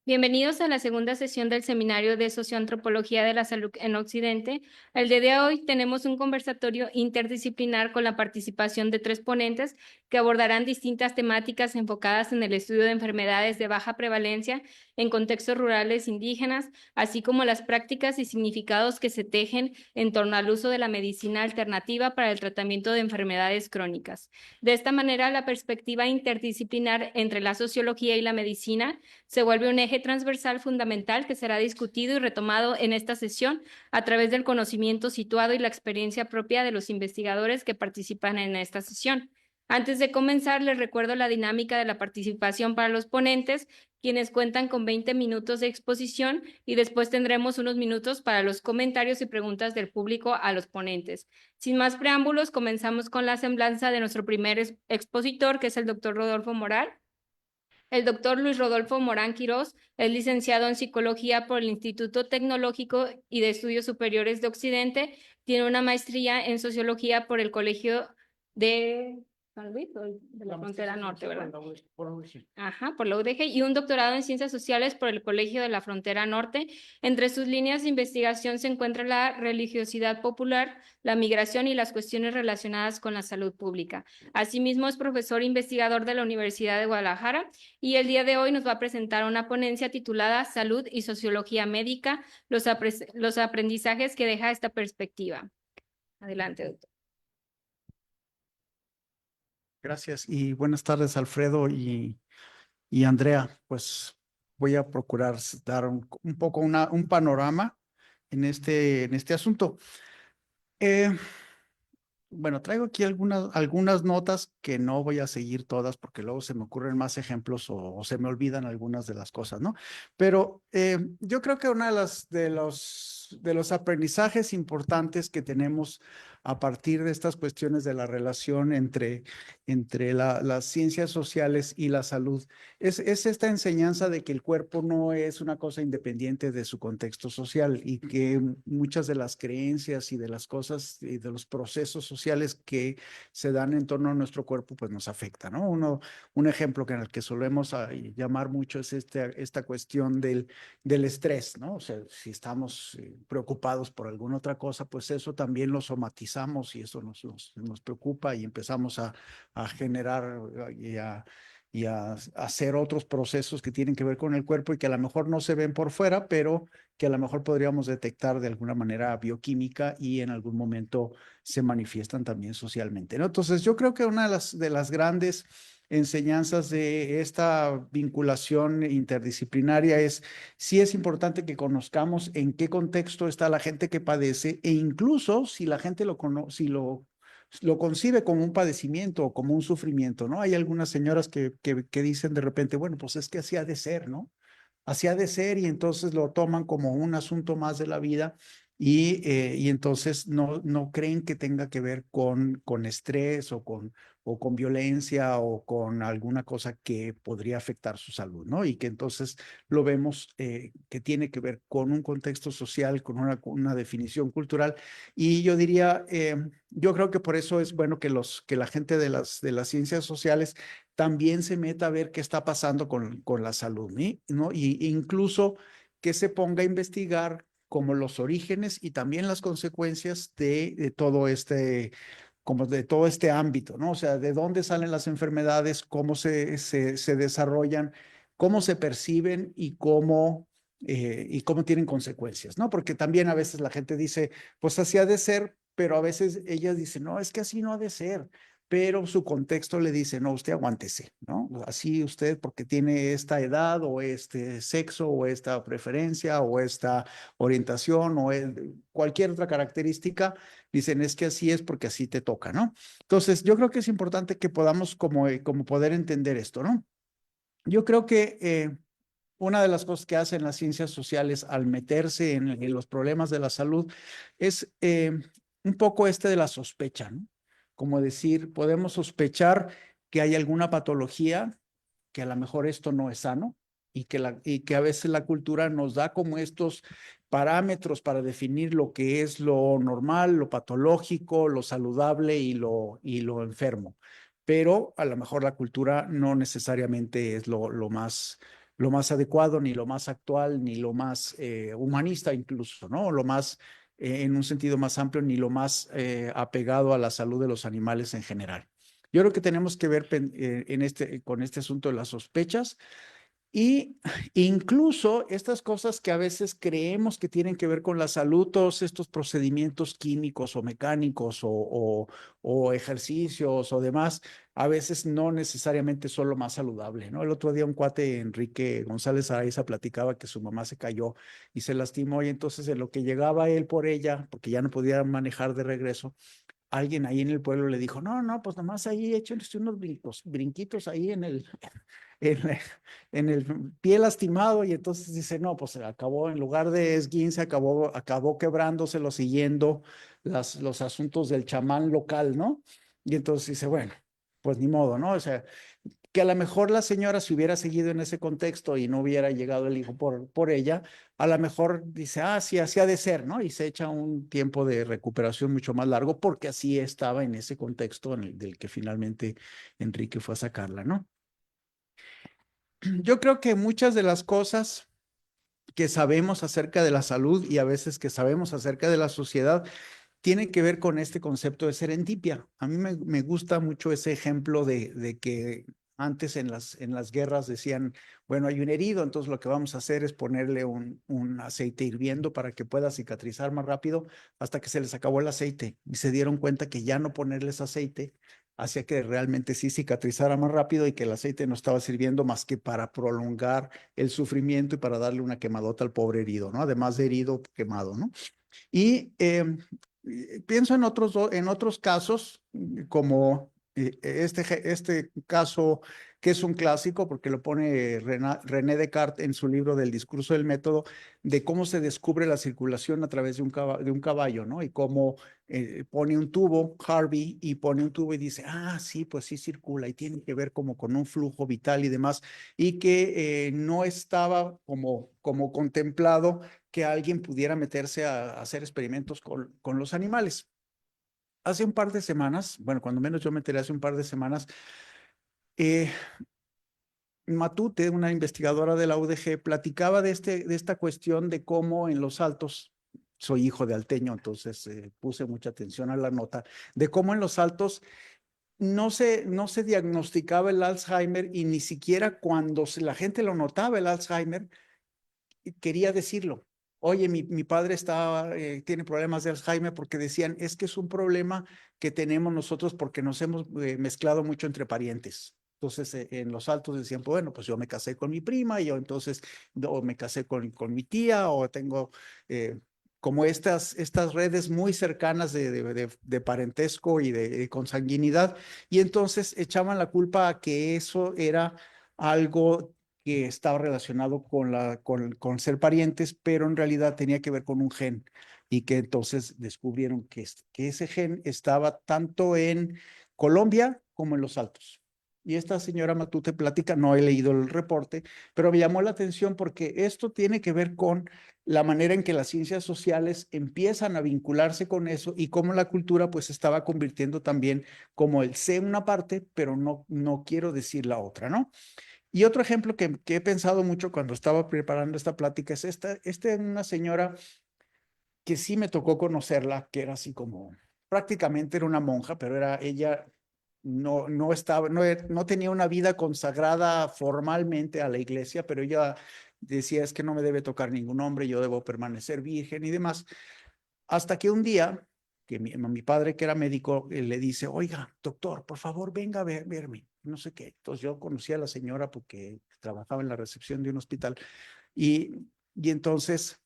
Bienvenidos a la segunda sesión del Seminario de Socioantropología de la Salud en Occidente. El día de hoy tenemos un conversatorio interdisciplinar con la participación de 3 ponentes que abordarán distintas temáticas enfocadas en el estudio de enfermedades de baja prevalencia en contextos rurales indígenas, así como las prácticas y significados que se tejen en torno al uso de la medicina alternativa para el tratamiento de enfermedades crónicas. De esta manera, la perspectiva interdisciplinar entre la sociología y la medicina se vuelve un eje transversal fundamental que será discutido y retomado en esta sesión a través del conocimiento situado y la experiencia propia de los investigadores que participan en esta sesión. Antes de comenzar, les recuerdo la dinámica de la participación para los ponentes, quienes cuentan con 20 minutos de exposición y después tendremos unos minutos para los comentarios y preguntas del público a los ponentes. Sin más preámbulos, comenzamos con la semblanza de nuestro primer expositor, que es el doctor Rodolfo Moral. El doctor Luis Rodolfo Morán Quirós es licenciado en Psicología por el Instituto Tecnológico y de Estudios Superiores de Occidente. Tiene una maestría en Sociología por el Colegio de San Luis, de la Frontera Norte, ¿verdad? Ajá, por la UDG, y un doctorado en Ciencias Sociales por el Colegio de la Frontera Norte. Entre sus líneas de investigación se encuentra la religiosidad popular, la migración y las cuestiones relacionadas con la salud pública. Asimismo, es profesor investigador de la Universidad de Guadalajara y el día de hoy nos va a presentar una ponencia titulada Salud y Sociología Médica, los aprendizajes que deja esta perspectiva. Adelante, doctor. Gracias y buenas tardes, Alfredo y Andrea. Pues voy a procurar dar un poco un panorama en este asunto. Bueno, traigo aquí algunas notas que no voy a seguir todas porque luego se me ocurren más ejemplos o se me olvidan algunas de las cosas, ¿no? Pero yo creo que una de los aprendizajes importantes que tenemos a partir de estas cuestiones de la relación entre las ciencias sociales y la salud es esta enseñanza de que el cuerpo no es una cosa independiente de su contexto social y que muchas de las creencias y de las cosas y de los procesos sociales que se dan en torno a nuestro cuerpo, pues nos afecta, ¿no? Un ejemplo en el que solemos llamar mucho es esta cuestión del estrés, ¿no? O sea, si estamos preocupados por alguna otra cosa, pues eso también lo somatizamos y eso nos preocupa y empezamos a generar y a hacer otros procesos que tienen que ver con el cuerpo y que a lo mejor no se ven por fuera, pero que a lo mejor podríamos detectar de alguna manera bioquímica y en algún momento se manifiestan también socialmente, ¿no? Entonces, yo creo que una de las grandes enseñanzas de esta vinculación interdisciplinaria es, sí es importante que conozcamos en qué contexto está la gente que padece e incluso si la gente lo concibe como un padecimiento o como un sufrimiento, ¿no? Hay algunas señoras que dicen de repente, bueno, pues es que así ha de ser, ¿no? Así ha de ser y entonces lo toman como un asunto más de la vida y entonces no creen que tenga que ver con estrés o con violencia o con alguna cosa que podría afectar su salud, ¿no? Y que entonces lo vemos que tiene que ver con un contexto social, con una definición cultural. Y yo diría, yo creo que por eso es bueno que la gente de las ciencias sociales también se meta a ver qué está pasando con la salud, ¿no? Y incluso que se ponga a investigar como los orígenes y también las consecuencias de todo como de todo este ámbito, ¿no? O sea, de dónde salen las enfermedades, cómo se desarrollan, cómo se perciben y cómo tienen consecuencias, ¿no? Porque también a veces la gente dice, pues así ha de ser, pero a veces ellas dicen, no, es que así no ha de ser, pero su contexto le dice, no, usted aguántese, ¿no? Así usted porque tiene esta edad o este sexo o esta preferencia o esta orientación o cualquier otra característica, dicen, es que así es porque así te toca, ¿no? Entonces, yo creo que es importante que podamos como poder entender esto, ¿no? Yo creo que una de las cosas que hacen las ciencias sociales al meterse en los problemas de la salud es un poco de la sospecha, ¿no? Como decir, podemos sospechar que hay alguna patología, que a lo mejor esto no es sano y que a veces la cultura nos da como estos parámetros para definir lo que es lo normal, lo patológico, lo saludable y lo enfermo. Pero a lo mejor la cultura no necesariamente es lo más lo más adecuado, ni lo más actual, ni lo más humanista incluso, ¿no? Lo más, en un sentido más amplio, ni lo más apegado a la salud de los animales en general. Yo creo que tenemos que ver con este asunto de las sospechas y incluso estas cosas que a veces creemos que tienen que ver con la salud, todos estos procedimientos químicos o mecánicos o ejercicios o demás, a veces no necesariamente son lo más saludable, ¿no? El otro día un cuate, Enrique González Araiza, platicaba que su mamá se cayó y se lastimó y entonces en lo que llegaba él por ella, porque ya no podía manejar de regreso, alguien ahí en el pueblo le dijo, no, no, pues nomás ahí échense unos brinquitos ahí en, en el pie lastimado y entonces dice, no, pues acabó, en lugar de esguince, acabó quebrándoselo siguiendo los asuntos del chamán local, ¿no? Y entonces dice, bueno, pues ni modo, ¿no? O sea, que a lo mejor la señora si hubiera seguido en ese contexto y no hubiera llegado el hijo por ella, a lo mejor dice, ah, sí, así ha de ser, ¿no? Y se echa un tiempo de recuperación mucho más largo porque así estaba en ese contexto del que finalmente Enrique fue a sacarla, ¿no? Yo creo que muchas de las cosas que sabemos acerca de la salud y a veces que sabemos acerca de la sociedad tienen que ver con este concepto de serendipia. A mí me gusta mucho ese ejemplo de que antes en las guerras decían, bueno, hay un herido, entonces lo que vamos a hacer es ponerle un aceite hirviendo para que pueda cicatrizar más rápido hasta que se les acabó el aceite y se dieron cuenta que ya no ponerles aceite hacía que realmente sí cicatrizara más rápido y que el aceite no estaba sirviendo más que para prolongar el sufrimiento y para darle una quemadota al pobre herido, ¿no? Además de herido, quemado, ¿no? Y pienso en otros casos, como este caso que es un clásico, porque lo pone René Descartes en su libro del discurso del método, de cómo se descubre la circulación a través de un caballo, ¿no? Y cómo pone un tubo, Harvey, y pone un tubo y dice, ah, sí, pues sí circula y tiene que ver como con un flujo vital y demás, y que no estaba como contemplado que alguien pudiera meterse a hacer experimentos con los animales. Hace un par de semanas, bueno, cuando menos yo me enteré hace un par de semanas, eh, Matute, una investigadora de la UDG, platicaba de esta cuestión de cómo en los altos, soy hijo de alteño, entonces puse mucha atención a la nota, de cómo en los altos no se diagnosticaba el Alzheimer y ni siquiera cuando la gente lo notaba el Alzheimer, quería decirlo. Oye, mi padre tiene problemas de Alzheimer porque decían, es que es un problema que tenemos nosotros porque nos hemos mezclado mucho entre parientes. Entonces, en los altos decían, bueno, pues yo me casé con mi prima y yo entonces, o me casé con mi tía, o tengo como estas redes muy cercanas de parentesco y de consanguinidad. Y entonces echaban la culpa a que eso era algo que estaba relacionado con ser parientes, pero en realidad tenía que ver con un gen y que entonces descubrieron que ese gen estaba tanto en Colombia como en los Altos. Y esta señora Matute platica, no he leído el reporte, pero me llamó la atención porque esto tiene que ver con la manera en que las ciencias sociales empiezan a vincularse con eso y cómo la cultura pues estaba convirtiendo también como el sé una parte, pero no quiero decir la otra, ¿no? Y otro ejemplo que he pensado mucho cuando estaba preparando esta plática es una señora que sí me tocó conocerla, que era así como, prácticamente era una monja, pero ella no estaba, no tenía una vida consagrada formalmente a la iglesia, pero ella decía, es que no me debe tocar ningún hombre, yo debo permanecer virgen y demás. Hasta que un día, que mi padre, que era médico, le dice, oiga, doctor, por favor, venga a verme, no sé qué. Entonces yo conocí a la señora porque trabajaba en la recepción de un hospital y entonces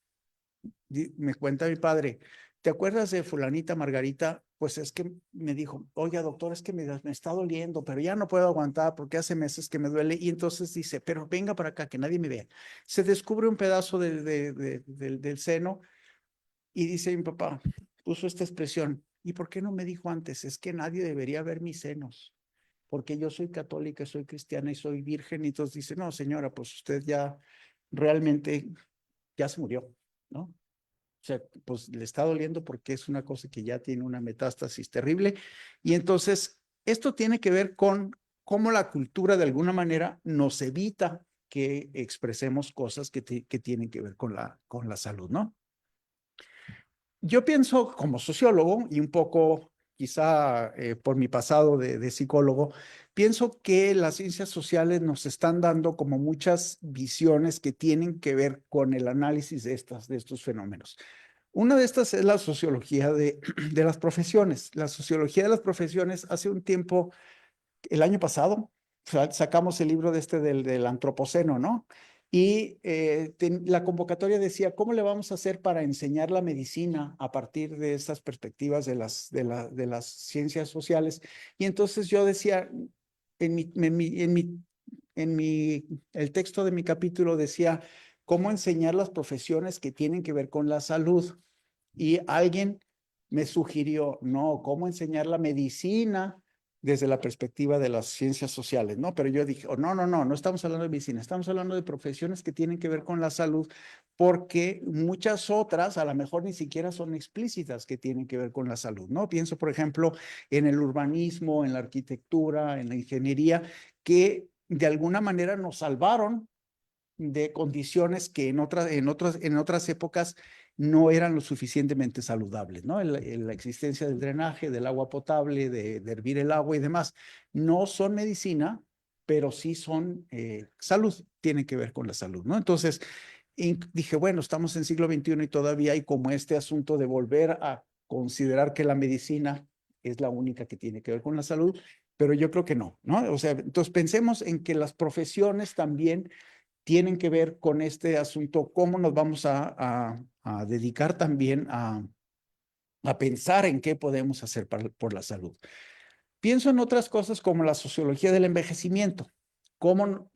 me cuenta mi padre, ¿te acuerdas de fulanita Margarita? Pues es que me dijo, oiga, doctor, es que me está doliendo, pero ya no puedo aguantar porque hace meses que me duele. Y entonces dice, pero venga para acá, que nadie me vea. Se descubre un pedazo del seno y dice mi papá, puso esta expresión, ¿y por qué no me dijo antes? Es que nadie debería ver mis senos, porque yo soy católica, soy cristiana y soy virgen. Y entonces dice, no, señora, pues usted ya realmente ya se murió, ¿no? O sea, pues le está doliendo porque es una cosa que ya tiene una metástasis terrible. Y entonces, esto tiene que ver con cómo la cultura de alguna manera nos evita que expresemos cosas que tienen que ver con la salud, ¿no? Yo pienso como sociólogo y un poco quizá por mi pasado de psicólogo, pienso que las ciencias sociales nos están dando como muchas visiones que tienen que ver con el análisis de estos fenómenos. Una de estas es la sociología de las profesiones. La sociología de las profesiones hace un tiempo, el año pasado, sacamos el libro del antropoceno, ¿no? Y la convocatoria decía, ¿cómo le vamos a hacer para enseñar la medicina a partir de estas perspectivas de las ciencias sociales? Y entonces yo decía, el texto de mi capítulo decía, ¿cómo enseñar las profesiones que tienen que ver con la salud? Y alguien me sugirió, no, ¿cómo enseñar la medicina desde la perspectiva de las ciencias sociales? No, pero yo dije, oh, no estamos hablando de medicina, estamos hablando de profesiones que tienen que ver con la salud, porque muchas otras a lo mejor ni siquiera son explícitas que tienen que ver con la salud, ¿no? Pienso, por ejemplo, en el urbanismo, en la arquitectura, en la ingeniería, que de alguna manera nos salvaron de condiciones que en otras épocas no eran lo suficientemente saludables, ¿no? La existencia del drenaje, del agua potable, de hervir el agua y demás, no son medicina, pero sí son salud, tienen que ver con la salud, ¿no? Entonces, dije, bueno, estamos en siglo XXI y todavía hay como este asunto de volver a considerar que la medicina es la única que tiene que ver con la salud, pero yo creo que no, ¿no? O sea, entonces pensemos en que las profesiones también tienen que ver con este asunto, cómo nos vamos a dedicar también a pensar en qué podemos hacer por la salud. Pienso en otras cosas como la sociología del envejecimiento, cómo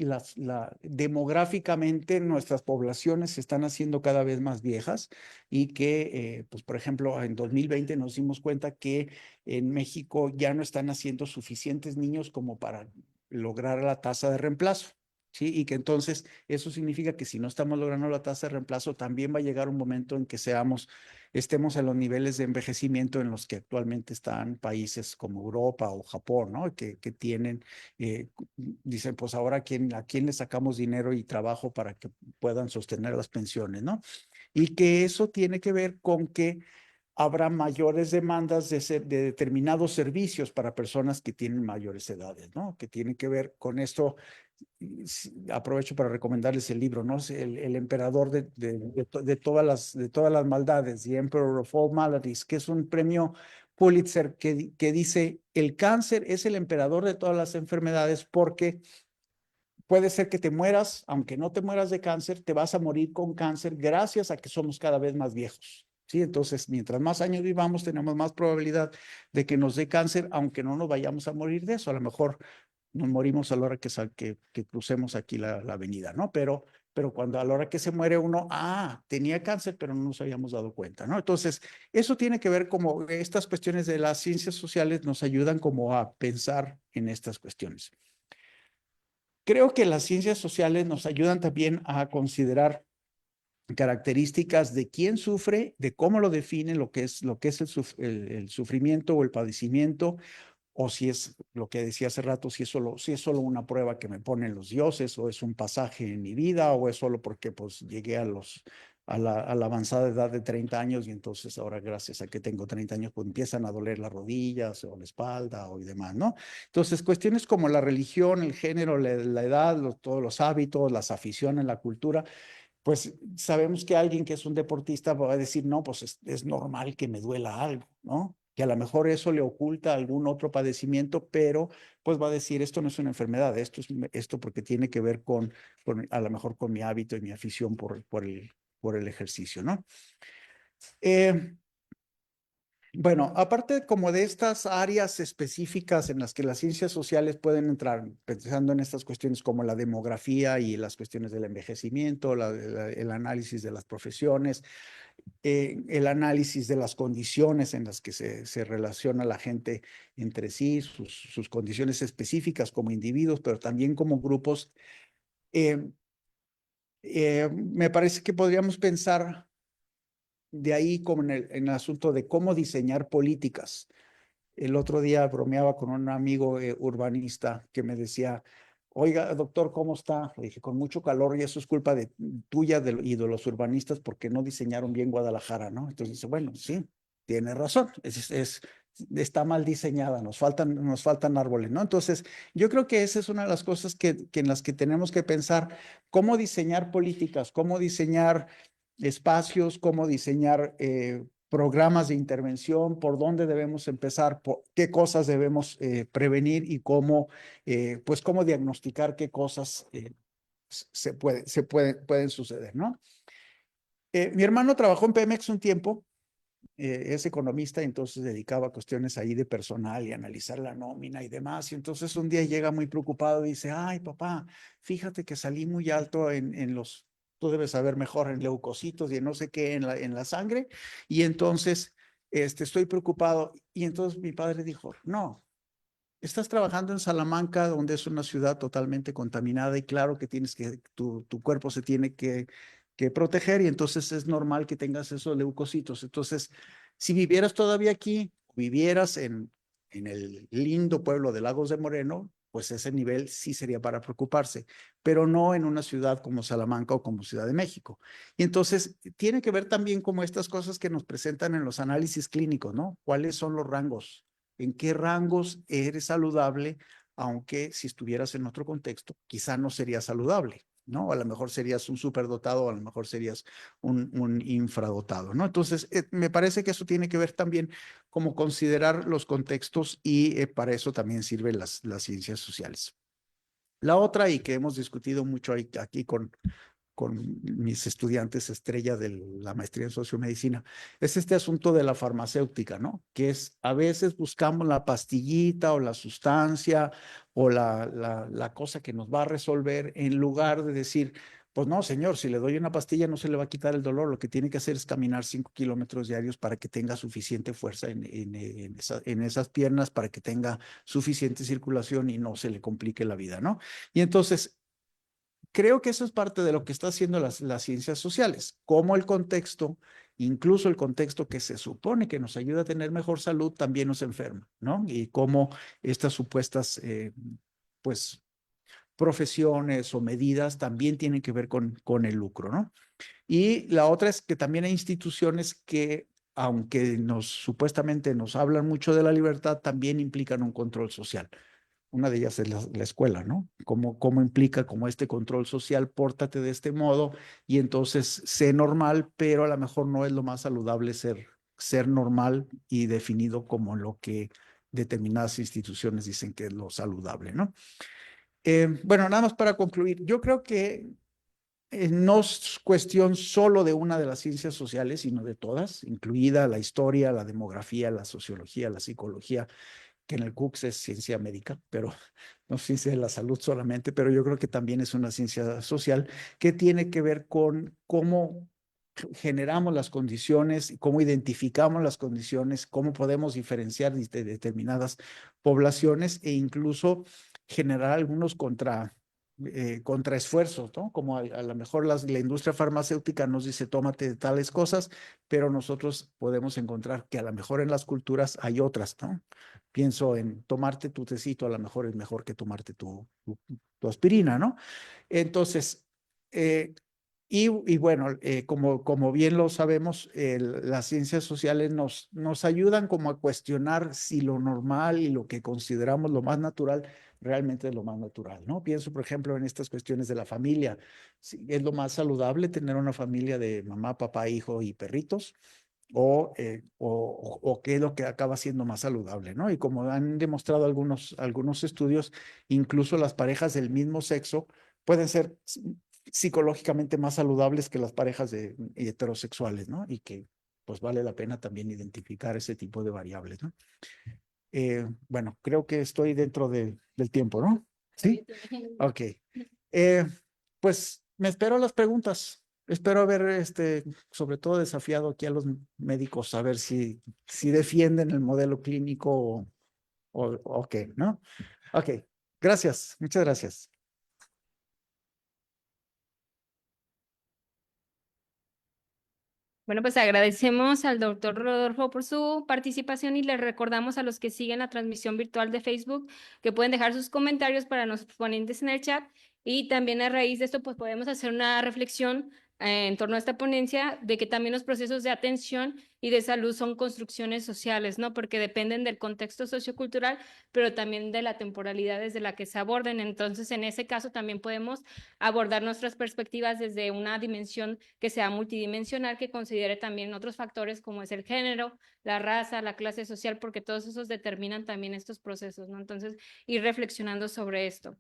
demográficamente nuestras poblaciones se están haciendo cada vez más viejas y que, pues, por ejemplo, en 2020 nos dimos cuenta que en México ya no están haciendo suficientes niños como para lograr la tasa de reemplazo. ¿Sí? Y que entonces eso significa que si no estamos logrando la tasa de reemplazo, también va a llegar un momento en que estemos en los niveles de envejecimiento en los que actualmente están países como Europa o Japón, ¿no? Que tienen, dicen, pues ahora a quién le sacamos dinero y trabajo para que puedan sostener las pensiones, ¿no? Y que eso tiene que ver con que habrá mayores demandas de determinados servicios para personas que tienen mayores edades, ¿no? Que tiene que ver con esto. Aprovecho para recomendarles el libro, ¿no? El emperador de todas las maldades, The Emperor of All Maladies, que es un premio Pulitzer que dice, el cáncer es el emperador de todas las enfermedades porque puede ser que te mueras, aunque no te mueras de cáncer, te vas a morir con cáncer gracias a que somos cada vez más viejos. ¿Sí? Entonces, mientras más años vivamos, tenemos más probabilidad de que nos dé cáncer, aunque no nos vayamos a morir de eso. A lo mejor nos morimos a la hora que crucemos aquí la avenida, ¿no? Pero cuando a la hora que se muere uno, tenía cáncer, pero no nos habíamos dado cuenta, ¿no? Entonces, eso tiene que ver como estas cuestiones de las ciencias sociales nos ayudan como a pensar en estas cuestiones. Creo que las ciencias sociales nos ayudan también a considerar características de quién sufre, de cómo lo define, lo que es el sufrimiento o el padecimiento, o si es lo que decía hace rato, si es solo una prueba que me ponen los dioses, o es un pasaje en mi vida, o es solo porque pues llegué a la avanzada edad de 30 años y entonces ahora gracias a que tengo 30 años pues empiezan a doler las rodillas o la espalda o y demás, ¿no? Entonces cuestiones como la religión, el género, la edad, todos los hábitos, las aficiones, la cultura, pues sabemos que alguien que es un deportista va a decir, no, pues es normal que me duela algo, ¿no? Que a lo mejor eso le oculta algún otro padecimiento, pero pues va a decir, esto no es una enfermedad, esto porque tiene que ver a lo mejor con mi hábito y mi afición por el ejercicio, ¿no? Bueno, aparte como de estas áreas específicas en las que las ciencias sociales pueden entrar, pensando en estas cuestiones como la demografía y las cuestiones del envejecimiento, el análisis de las profesiones, el análisis de las condiciones en las que se relaciona la gente entre sí, sus condiciones específicas como individuos, pero también como grupos, eh, me parece que podríamos pensar de ahí como en el asunto de cómo diseñar políticas. El otro día bromeaba con un amigo urbanista que me decía, oiga, doctor, ¿cómo está? Le dije, con mucho calor y eso es culpa de tuya y de los urbanistas porque no diseñaron bien Guadalajara, ¿no? Entonces dice, bueno, sí, tiene razón, está mal diseñada, nos faltan árboles, ¿no? Entonces, yo creo que esa es una de las cosas que en las que tenemos que pensar, cómo diseñar políticas, cómo diseñar espacios, cómo diseñar programas de intervención, por dónde debemos empezar, por qué cosas debemos prevenir y cómo, pues cómo diagnosticar qué cosas pueden suceder, ¿no? Mi hermano trabajó en Pemex un tiempo, es economista, entonces dedicaba a cuestiones ahí de personal y analizar la nómina y demás. Y entonces un día llega muy preocupado y dice, ay, papá, fíjate que salí muy alto en los, tú debes saber mejor, en leucocitos y en no sé qué, en la sangre. Y entonces estoy preocupado. Y entonces mi padre dijo, no. Estás trabajando en Salamanca, donde es una ciudad totalmente contaminada y claro que tu cuerpo se tiene que proteger y entonces es normal que tengas esos leucocitos. Entonces, si vivieras todavía aquí, vivieras en el lindo pueblo de Lagos de Moreno, pues ese nivel sí sería para preocuparse, pero no en una ciudad como Salamanca o como Ciudad de México. Y entonces tiene que ver también como estas cosas que nos presentan en los análisis clínicos, ¿no? ¿Cuáles son los rangos? ¿En qué rangos eres saludable? Aunque si estuvieras en otro contexto, quizá no serías saludable, ¿no? A lo mejor serías un superdotado, o a lo mejor serías un infradotado, ¿no? Entonces, me parece que eso tiene que ver también como considerar los contextos y para eso también sirven las ciencias sociales. La otra, y que hemos discutido mucho aquí con mis estudiantes estrella de la maestría en sociomedicina, es este asunto de la farmacéutica, ¿no? Que es, a veces buscamos la pastillita o la sustancia o la cosa que nos va a resolver en lugar de decir, pues no, señor, si le doy una pastilla no se le va a quitar el dolor, lo que tiene que hacer es caminar 5 kilómetros diarios para que tenga suficiente fuerza en esas piernas, para que tenga suficiente circulación y no se le complique la vida, ¿no? Y entonces, creo que eso es parte de lo que está haciendo las ciencias sociales, cómo el contexto, incluso el contexto que se supone que nos ayuda a tener mejor salud, también nos enferma, ¿no? Y cómo estas supuestas, pues, profesiones o medidas también tienen que ver con el lucro, ¿no? Y la otra es que también hay instituciones que, aunque supuestamente nos hablan mucho de la libertad, también implican un control social. Una de ellas es la escuela, ¿no? Cómo implica como este control social, pórtate de este modo y entonces sé normal, pero a lo mejor no es lo más saludable ser normal y definido como lo que determinadas instituciones dicen que es lo saludable, ¿no? Bueno, nada más para concluir, yo creo que no es cuestión solo de una de las ciencias sociales, sino de todas, incluida la historia, la demografía, la sociología, la psicología, que en el CUCS es ciencia médica, pero no ciencia de la salud solamente, pero yo creo que también es una ciencia social que tiene que ver con cómo generamos las condiciones, cómo identificamos las condiciones, cómo podemos diferenciar de determinadas poblaciones e incluso generar algunos contraesfuerzos, ¿no? Como a lo mejor la industria farmacéutica nos dice, tómate tales cosas, pero nosotros podemos encontrar que a lo mejor en las culturas hay otras, ¿no? Pienso en tomarte tu tecito, a lo mejor es mejor que tomarte tu aspirina, ¿no? Entonces, y bueno, como bien lo sabemos, las ciencias sociales nos ayudan como a cuestionar si lo normal y lo que consideramos lo más natural realmente es lo más natural, ¿no? Pienso, por ejemplo, en estas cuestiones de la familia. Si es lo más saludable tener una familia de mamá, papá, hijo y perritos, o qué es lo que acaba siendo más saludable, ¿no? Y como han demostrado algunos estudios, incluso las parejas del mismo sexo pueden ser psicológicamente más saludables que las parejas heterosexuales, ¿no? Y que pues vale la pena también identificar ese tipo de variables, ¿no? Bueno, creo que estoy dentro del tiempo, ¿no? Sí. Ok. Eh, pues me espero las preguntas. Espero haber, sobre todo desafiado aquí a los médicos a ver si defienden el modelo clínico o qué, ¿no? Ok. Gracias. Muchas gracias. Bueno, pues agradecemos al doctor Rodolfo por su participación y les recordamos a los que siguen la transmisión virtual de Facebook que pueden dejar sus comentarios para nuestros ponentes en el chat y también a raíz de esto pues podemos hacer una reflexión en torno a esta ponencia de que también los procesos de atención y de salud son construcciones sociales, ¿no? Porque dependen del contexto sociocultural, pero también de la temporalidad desde la que se aborden. Entonces, en ese caso también podemos abordar nuestras perspectivas desde una dimensión que sea multidimensional, que considere también otros factores como es el género, la raza, la clase social, porque todos esos determinan también estos procesos, ¿no? Entonces, ir reflexionando sobre esto.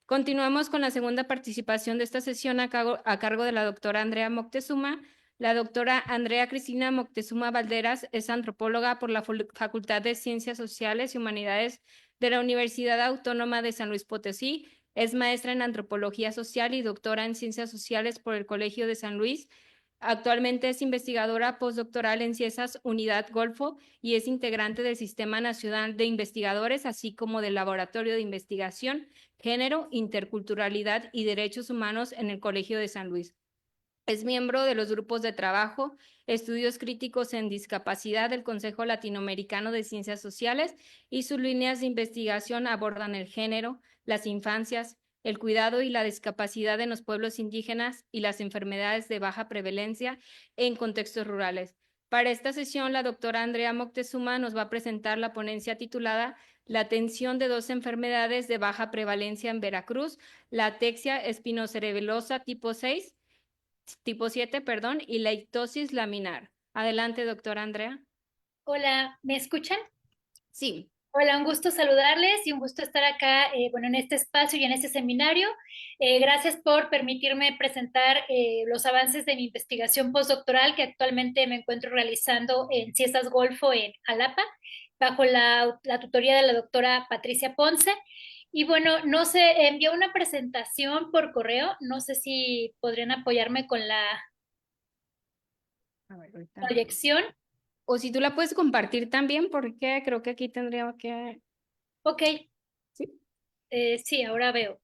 Continuamos con la segunda participación de esta sesión a cargo de la doctora Andrea Moctezuma. La doctora Andrea Cristina Moctezuma Valderas es antropóloga por la Facultad de Ciencias Sociales y Humanidades de la Universidad Autónoma de San Luis Potosí. Es maestra en antropología social y doctora en ciencias sociales por el Colegio de San Luis. Actualmente es investigadora postdoctoral en Ciencias Unidad Golfo y es integrante del Sistema Nacional de Investigadores, así como del Laboratorio de Investigación, Género, Interculturalidad y Derechos Humanos en el Colegio de San Luis. Es miembro de los grupos de trabajo, estudios críticos en discapacidad del Consejo Latinoamericano de Ciencias Sociales y sus líneas de investigación abordan el género, las infancias, el cuidado y la discapacidad en los pueblos indígenas y las enfermedades de baja prevalencia en contextos rurales. Para esta sesión, la doctora Andrea Moctezuma nos va a presentar la ponencia titulada La atención de dos enfermedades de baja prevalencia en Veracruz, la atexia espinocerebelosa tipo 7, perdón, y la ictosis laminar. Adelante, doctora Andrea. Hola, ¿me escuchan? Sí. Hola, un gusto saludarles y un gusto estar acá, bueno, en este espacio y en este seminario. Gracias por permitirme presentar los avances de mi investigación postdoctoral que actualmente me encuentro realizando en Ciesas Golfo en Jalapa, bajo la tutoría de la doctora Patricia Ponce. Y bueno, no sé, envió una presentación por correo, no sé si podrían apoyarme con la A ver, ahorita. proyección. O si tú la puedes compartir también, porque creo que aquí tendría que... Ok, Sí. sí, ahora veo.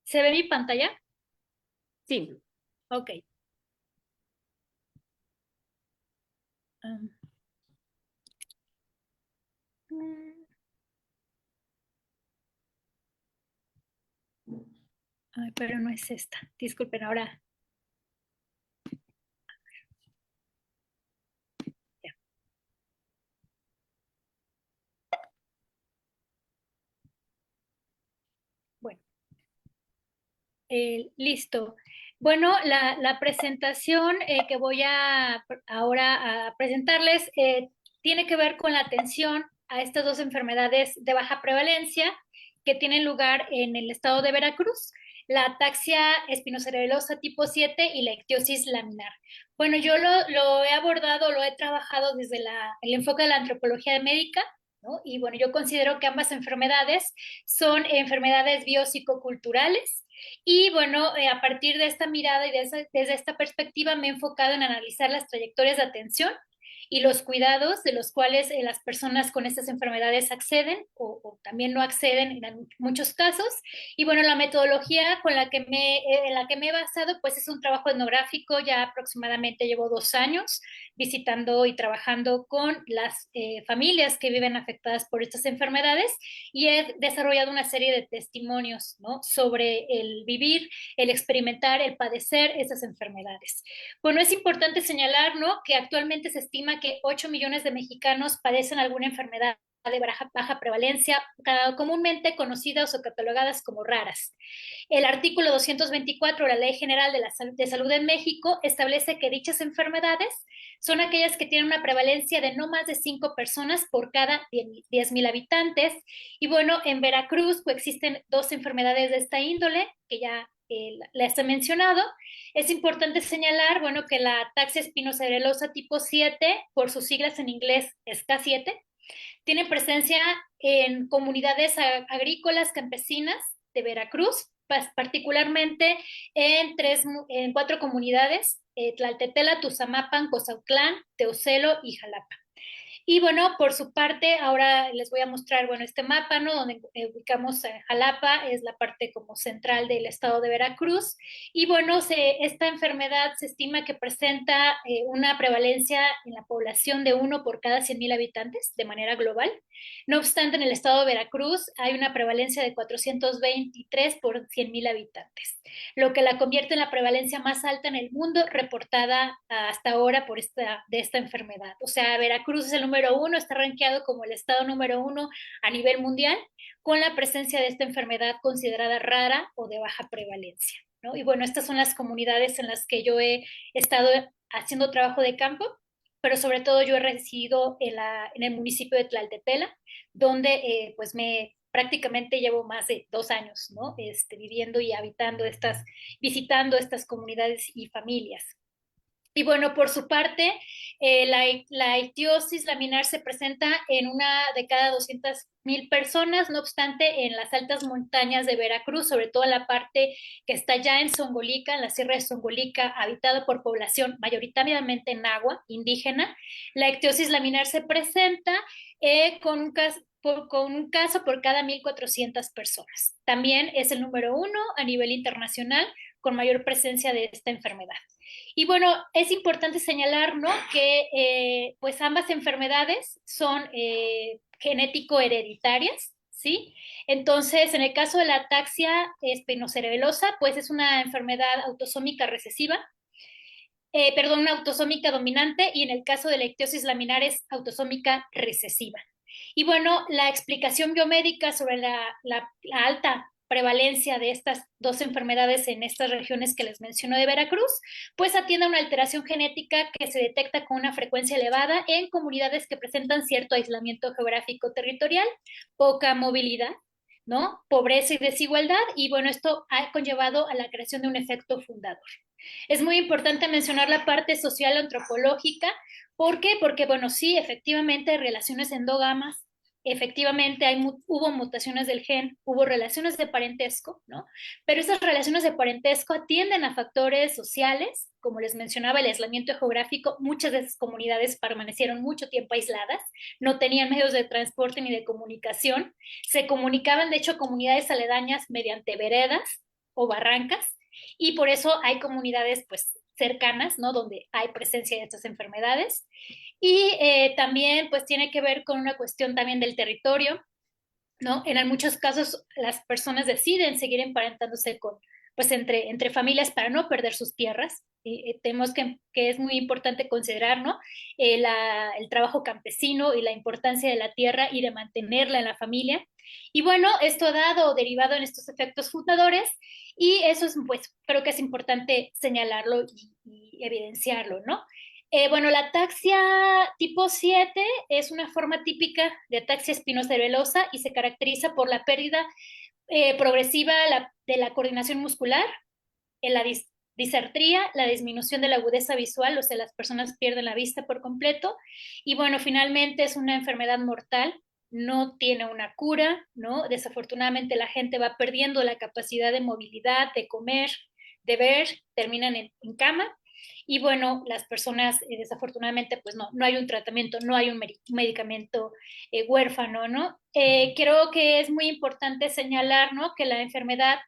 ¿Se ve mi pantalla? Sí. Ok. Um, Ay, pero no es esta. Disculpen, ahora. Ya. Bueno, listo. Bueno, la presentación que voy ahora a presentarles tiene que ver con la atención a estas dos enfermedades de baja prevalencia que tienen lugar en el estado de Veracruz, la ataxia espinocerebelosa tipo 7 y la ictiosis laminar. Bueno, yo lo he abordado, lo he trabajado desde el enfoque de la antropología médica, ¿no? Y bueno, yo considero que ambas enfermedades son enfermedades biopsicoculturales y bueno, a partir de esta mirada y desde esta perspectiva me he enfocado en analizar las trayectorias de atención y los cuidados de los cuales las personas con estas enfermedades acceden o también no acceden en muchos casos. Y bueno, la metodología en la que me he basado pues es un trabajo etnográfico, ya aproximadamente llevo 2 años visitando y trabajando con las familias que viven afectadas por estas enfermedades y he desarrollado una serie de testimonios, ¿no? Sobre el vivir, el experimentar, el padecer esas enfermedades. Bueno, es importante señalar, ¿no? Que actualmente se estima que 8 millones de mexicanos padecen alguna enfermedad de baja prevalencia, comúnmente conocidas o catalogadas como raras. El artículo 224 de la Ley General de Salud en México establece que dichas enfermedades son aquellas que tienen una prevalencia de no más de 5 personas por cada 10,000 habitantes. Y bueno, en Veracruz coexisten dos enfermedades de esta índole, que ya las he mencionado. Es importante señalar, bueno, que la ataxia espinocerebelosa tipo 7, por sus siglas en inglés es K7, tiene presencia en comunidades agrícolas campesinas de Veracruz, particularmente en 4 comunidades, Tlaltetela, Tuzamapan, Cozautlán, Teocelo y Jalapa. Y bueno, por su parte, ahora les voy a mostrar, bueno, este mapa, ¿no? Donde ubicamos Jalapa, es la parte como central del estado de Veracruz. Y bueno, esta enfermedad se estima que presenta una prevalencia en la población de 1 por cada 100,000 habitantes de manera global. No obstante, en el estado de Veracruz hay una prevalencia de 423 por 100,000 habitantes, lo que la convierte en la prevalencia más alta en el mundo reportada hasta ahora de esta enfermedad. O sea, Veracruz es el número 1, está rankeado como el estado número 1 a nivel mundial, con la presencia de esta enfermedad considerada rara o de baja prevalencia, ¿no? Y bueno, estas son las comunidades en las que yo he estado haciendo trabajo de campo, pero sobre todo yo he residido en el municipio de Tlaltepela, donde pues prácticamente llevo más de 2 años, ¿no? Viviendo y visitando estas comunidades y familias. Y bueno, por su parte, la ictiosis laminar se presenta en 1 de cada 200,000 personas, no obstante, en las altas montañas de Veracruz, sobre todo en la parte que está ya en Zongolica, en la Sierra de Zongolica, habitada por población mayoritariamente náhua, indígena, la ictiosis laminar se presenta con un caso por cada 1,400 personas. También es el número 1 a nivel internacional con mayor presencia de esta enfermedad. Y bueno, es importante señalar, ¿no?, que pues ambas enfermedades son genético-hereditarias, ¿sí? Entonces, en el caso de la ataxia espinocerebelosa, pues es una enfermedad autosómica recesiva, una autosómica dominante, y en el caso de la ictiosis laminar es autosómica recesiva. Y bueno, la explicación biomédica sobre la alta prevalencia de estas dos enfermedades en estas regiones que les menciono de Veracruz, pues atiende a una alteración genética que se detecta con una frecuencia elevada en comunidades que presentan cierto aislamiento geográfico territorial, poca movilidad, ¿no?, pobreza y desigualdad, y bueno, esto ha conllevado a la creación de un efecto fundador. Es muy importante mencionar la parte social antropológica. ¿Por qué? Porque, bueno, sí, efectivamente hay relaciones endógamas, efectivamente hubo mutaciones del gen, hubo relaciones de parentesco, ¿no? Pero esas relaciones de parentesco atienden a factores sociales, como les mencionaba, el aislamiento geográfico. Muchas de esas comunidades permanecieron mucho tiempo aisladas, no tenían medios de transporte ni de comunicación, se comunicaban, de hecho, comunidades aledañas mediante veredas o barrancas, y por eso hay comunidades pues cercanas, ¿no?, donde hay presencia de estas enfermedades. Y también pues tiene que ver con una cuestión también del territorio, ¿no? En muchos casos las personas deciden seguir emparentándose entre familias para no perder sus tierras. Tenemos que es muy importante considerar, ¿no?, el trabajo campesino y la importancia de la tierra y de mantenerla en la familia. Y bueno, esto ha dado o derivado en estos efectos fundadores, y eso es, pues, creo que es importante señalarlo y evidenciarlo, ¿no? Bueno, la ataxia tipo 7 es una forma típica de ataxia espinocerebelosa y se caracteriza por la pérdida progresiva de la coordinación muscular, en la disartría, la disminución de la agudeza visual, o sea, las personas pierden la vista por completo. Y bueno, finalmente es una enfermedad mortal, no tiene una cura, ¿no? Desafortunadamente la gente va perdiendo la capacidad de movilidad, de comer, de ver, terminan en cama. Y bueno, las personas desafortunadamente pues no hay un tratamiento, no hay un medicamento huérfano, ¿no? Creo que es muy importante señalar, ¿no?, que la enfermedad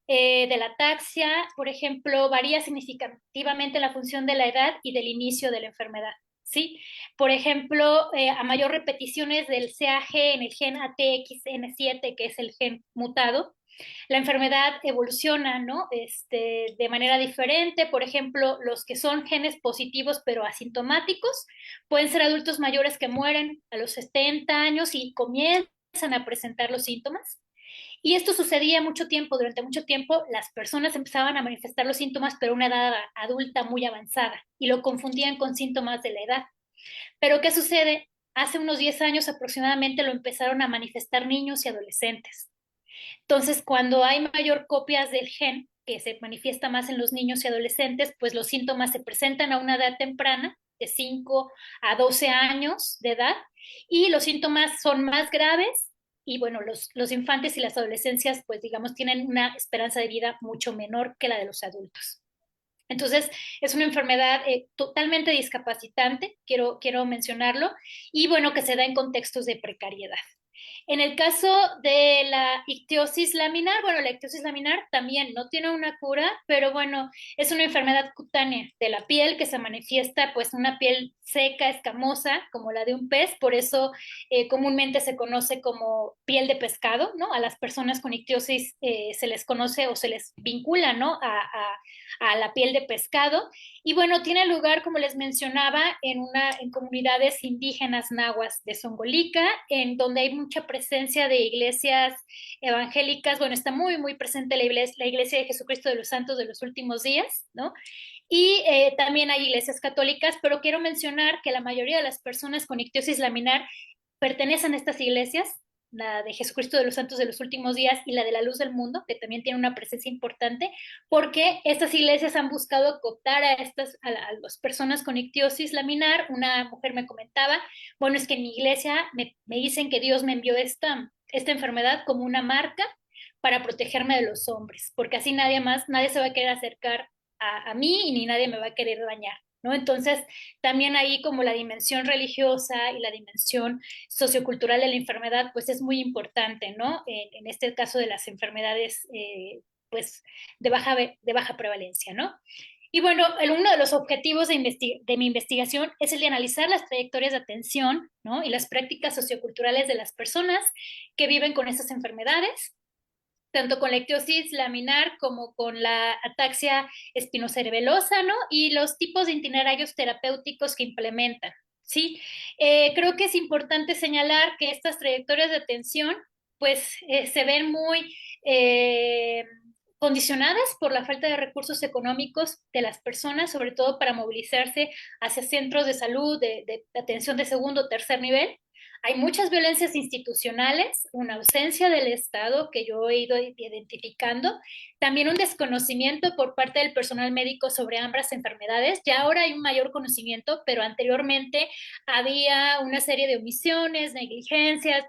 de la ataxia, por ejemplo, varía significativamente la función de la edad y del inicio de la enfermedad, ¿sí? Por ejemplo, a mayor repeticiones del CAG en el gen ATXN7, que es el gen mutado, la enfermedad evoluciona, ¿no?, de manera diferente. Por ejemplo, los que son genes positivos pero asintomáticos pueden ser adultos mayores que mueren a los 70 años y comienzan a presentar los síntomas. Y esto sucedía durante mucho tiempo, las personas empezaban a manifestar los síntomas, pero a una edad adulta muy avanzada, y lo confundían con síntomas de la edad. Pero ¿qué sucede? Hace unos 10 años aproximadamente lo empezaron a manifestar niños y adolescentes. Entonces, cuando hay mayor copias del gen, que se manifiesta más en los niños y adolescentes, pues los síntomas se presentan a una edad temprana, de 5 a 12 años de edad, y los síntomas son más graves. Y bueno, los infantes y las adolescencias, pues digamos, tienen una esperanza de vida mucho menor que la de los adultos. Entonces, es una enfermedad totalmente discapacitante, quiero mencionarlo, y bueno, que se da en contextos de precariedad. En el caso de la ictiosis laminar, bueno, la ictiosis laminar también no tiene una cura, pero bueno, es una enfermedad cutánea de la piel que se manifiesta pues una piel seca, escamosa, como la de un pez, por eso comúnmente se conoce como piel de pescado, ¿no? A las personas con ictiosis se les conoce o se les vincula, ¿no? A la piel de pescado. Y bueno, tiene lugar, como les mencionaba, en comunidades indígenas nahuas de Songolica, en donde hay mucha presencia de iglesias evangélicas. Bueno, está muy presente la iglesia de Jesucristo de los Santos de los Últimos Días, ¿no? Y también hay iglesias católicas, pero quiero mencionar que la mayoría de las personas con ictiosis laminar pertenecen a estas iglesias, la de Jesucristo de los Santos de los Últimos Días y la de la Luz del Mundo, que también tiene una presencia importante, porque estas iglesias han buscado cooptar a las personas con ictiosis laminar. Una mujer me comentaba, bueno, es que en mi iglesia me dicen que Dios me envió esta enfermedad como una marca para protegerme de los hombres, porque así nadie se va a querer acercar a mí y ni nadie me va a querer dañar, ¿no? Entonces, también ahí como la dimensión religiosa y la dimensión sociocultural de la enfermedad, pues es muy importante, ¿no? En este caso de las enfermedades, pues, de baja prevalencia, ¿no? Y bueno, uno de los objetivos de mi investigación es el de analizar las trayectorias de atención, ¿no? Y las prácticas socioculturales de las personas que viven con estas enfermedades, tanto con la ictiosis laminar como con la ataxia espinocerebelosa, ¿no? Y los tipos de itinerarios terapéuticos que implementan, ¿sí? Creo que es importante señalar que estas trayectorias de atención, pues, se ven muy condicionadas por la falta de recursos económicos de las personas, sobre todo para movilizarse hacia centros de salud, de atención de segundo o tercer nivel. Hay muchas violencias institucionales, una ausencia del Estado que yo he ido identificando, también un desconocimiento por parte del personal médico sobre ambas enfermedades. Ya ahora hay un mayor conocimiento, pero anteriormente había una serie de omisiones, negligencias,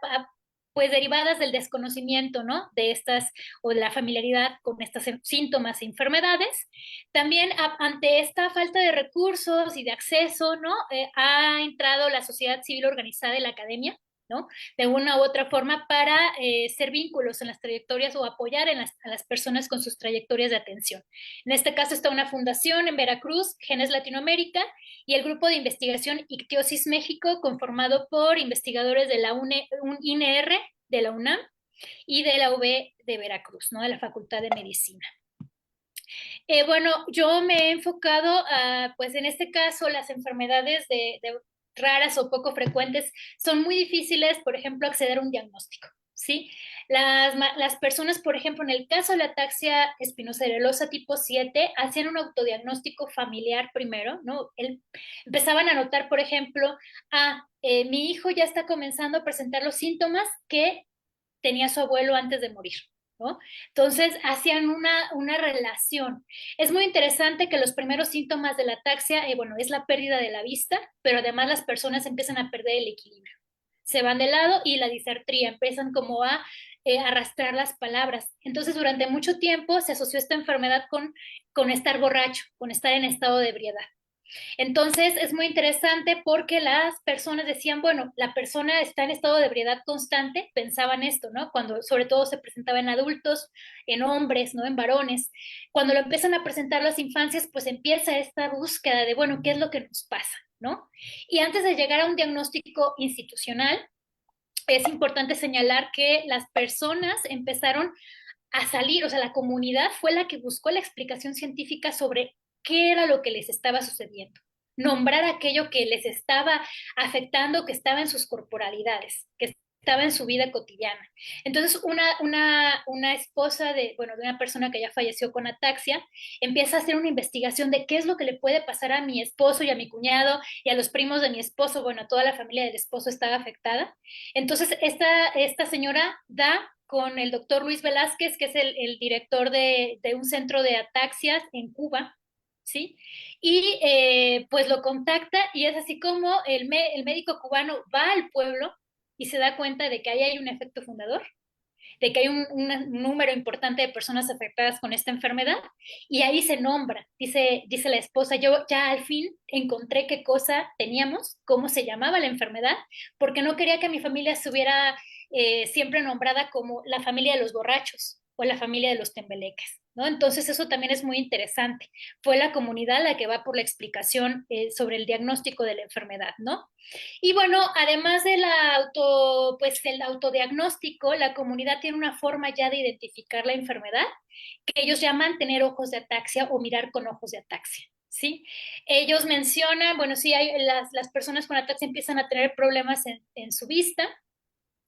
pues derivadas del desconocimiento, ¿no? De estas o de la familiaridad con estos síntomas e enfermedades. También ante esta falta de recursos y de acceso, ¿no? Ha entrado la sociedad civil organizada y la academia, ¿no? De una u otra forma para ser vínculos en las trayectorias o apoyar a las personas con sus trayectorias de atención. En este caso está una fundación en Veracruz, Genes Latinoamérica, y el grupo de investigación Ictiosis México, conformado por investigadores de la INR, de la UNAM y de la UB de Veracruz, ¿no? De la Facultad de Medicina. Bueno, yo me he enfocado, pues en este caso, las enfermedades de raras o poco frecuentes son muy difíciles, por ejemplo, acceder a un diagnóstico, ¿sí? Las personas, por ejemplo, en el caso de la ataxia espinocerebelosa tipo 7, hacían un autodiagnóstico familiar primero, ¿no? Empezaban a notar, por ejemplo, mi hijo ya está comenzando a presentar los síntomas que tenía su abuelo antes de morir, ¿no? Entonces hacían una relación. Es muy interesante que los primeros síntomas de la ataxia, bueno, es la pérdida de la vista, pero además las personas empiezan a perder el equilibrio. Se van de lado y la disartría, empiezan como a arrastrar las palabras. Entonces, durante mucho tiempo se asoció esta enfermedad con estar borracho, con estar en estado de ebriedad. Entonces es muy interesante porque las personas decían, bueno, la persona está en estado de ebriedad constante, pensaban esto, ¿no? Cuando sobre todo se presentaba en adultos, en hombres, ¿no? En varones. Cuando lo empiezan a presentar las infancias, pues empieza esta búsqueda de, bueno, ¿qué es lo que nos pasa? ¿No? Y antes de llegar a un diagnóstico institucional, es importante señalar que las personas empezaron a salir, o sea, la comunidad fue la que buscó la explicación científica sobre qué era lo que les estaba sucediendo, nombrar aquello que les estaba afectando, que estaba en sus corporalidades, que estaba en su vida cotidiana. Entonces, una esposa bueno, de una persona que ya falleció con ataxia, empieza a hacer una investigación de qué es lo que le puede pasar a mi esposo y a mi cuñado y a los primos de mi esposo, bueno, toda la familia del esposo estaba afectada. Entonces, esta señora da con el doctor Luis Velázquez, que es el director de un centro de ataxias en Cuba, ¿sí? Y pues lo contacta y es así como el médico cubano va al pueblo y se da cuenta de que ahí hay un efecto fundador de que hay un número importante de personas afectadas con esta enfermedad, y ahí se nombra, dice la esposa, yo ya al fin encontré qué cosa teníamos, cómo se llamaba la enfermedad, porque no quería que mi familia estuviera siempre nombrada como la familia de los borrachos o la familia de los tembeleques, ¿no? Entonces eso también es muy interesante. Fue la comunidad la que va por la explicación sobre el diagnóstico de la enfermedad, ¿no? Y bueno, además de pues el autodiagnóstico, la comunidad tiene una forma ya de identificar la enfermedad que ellos llaman tener ojos de ataxia o mirar con ojos de ataxia. ¿Sí? Ellos mencionan, bueno, sí, las personas con ataxia empiezan a tener problemas en su vista.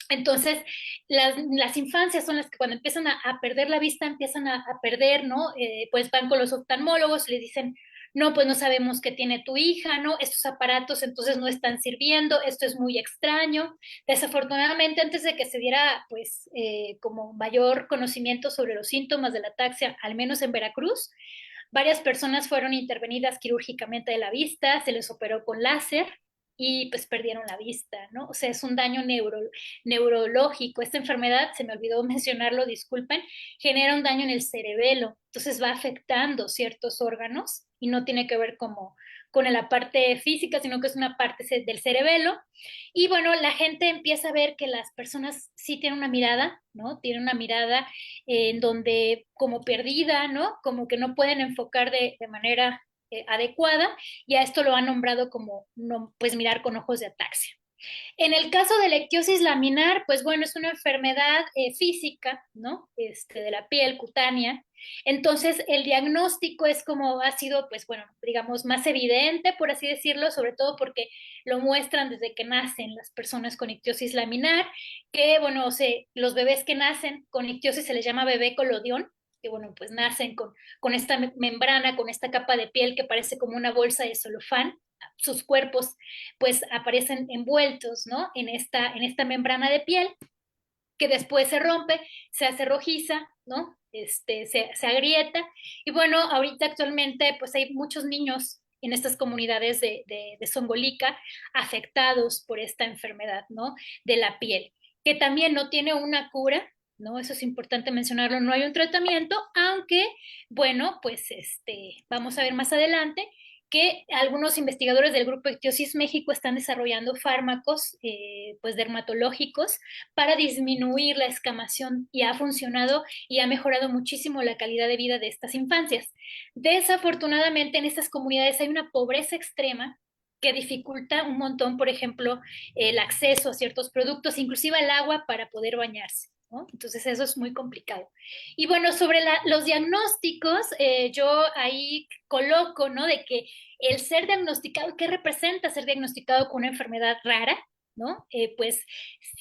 Entonces, las infancias son las que cuando empiezan a perder la vista, empiezan a perder, ¿no? Pues van con los oftalmólogos y les dicen, no, pues no sabemos qué tiene tu hija, ¿no? Estos aparatos entonces no están sirviendo, esto es muy extraño. Desafortunadamente, antes de que se diera, pues, como mayor conocimiento sobre los síntomas de la ataxia, al menos en Veracruz, varias personas fueron intervenidas quirúrgicamente de la vista, se les operó con láser y pues perdieron la vista, ¿no? O sea, es un daño neurológico. Esta enfermedad, se me olvidó mencionarlo, disculpen, genera un daño en el cerebelo, entonces va afectando ciertos órganos y no tiene que ver como con la parte física, sino que es una parte del cerebelo. Y bueno, la gente empieza a ver que las personas sí tienen una mirada, ¿no? Tienen una mirada en donde como perdida, ¿no? Como que no pueden enfocar de manera adecuada, y a esto lo han nombrado como, no, pues mirar con ojos de ataxia. En el caso de la ictiosis laminar, pues bueno, es una enfermedad física, ¿no? De la piel cutánea. Entonces, el diagnóstico es como ha sido, pues bueno, digamos, más evidente, por así decirlo, sobre todo porque lo muestran desde que nacen las personas con ictiosis laminar, que bueno, los bebés que nacen con ictiosis se les llama bebé colodión, que bueno, pues nacen con esta membrana, con esta capa de piel que parece como una bolsa de celofán. Sus cuerpos pues aparecen envueltos, ¿no? En esta membrana de piel, que después se rompe, se hace rojiza, ¿no? Se agrieta. Y bueno, ahorita actualmente pues hay muchos niños en estas comunidades de Zongolica afectados por esta enfermedad, ¿no? De la piel, que también no tiene una cura, ¿no? Eso es importante mencionarlo, no hay un tratamiento, aunque, bueno, pues vamos a ver más adelante que algunos investigadores del Grupo Ictiosis México están desarrollando fármacos pues dermatológicos para disminuir la escamación, y ha funcionado y ha mejorado muchísimo la calidad de vida de estas infancias. Desafortunadamente en estas comunidades hay una pobreza extrema que dificulta un montón, por ejemplo, el acceso a ciertos productos, inclusive el agua para poder bañarse, ¿no? Entonces eso es muy complicado. Y bueno, sobre los diagnósticos, yo ahí coloco, ¿no? De que el ser diagnosticado, ¿qué representa ser diagnosticado con una enfermedad rara? ¿No? Pues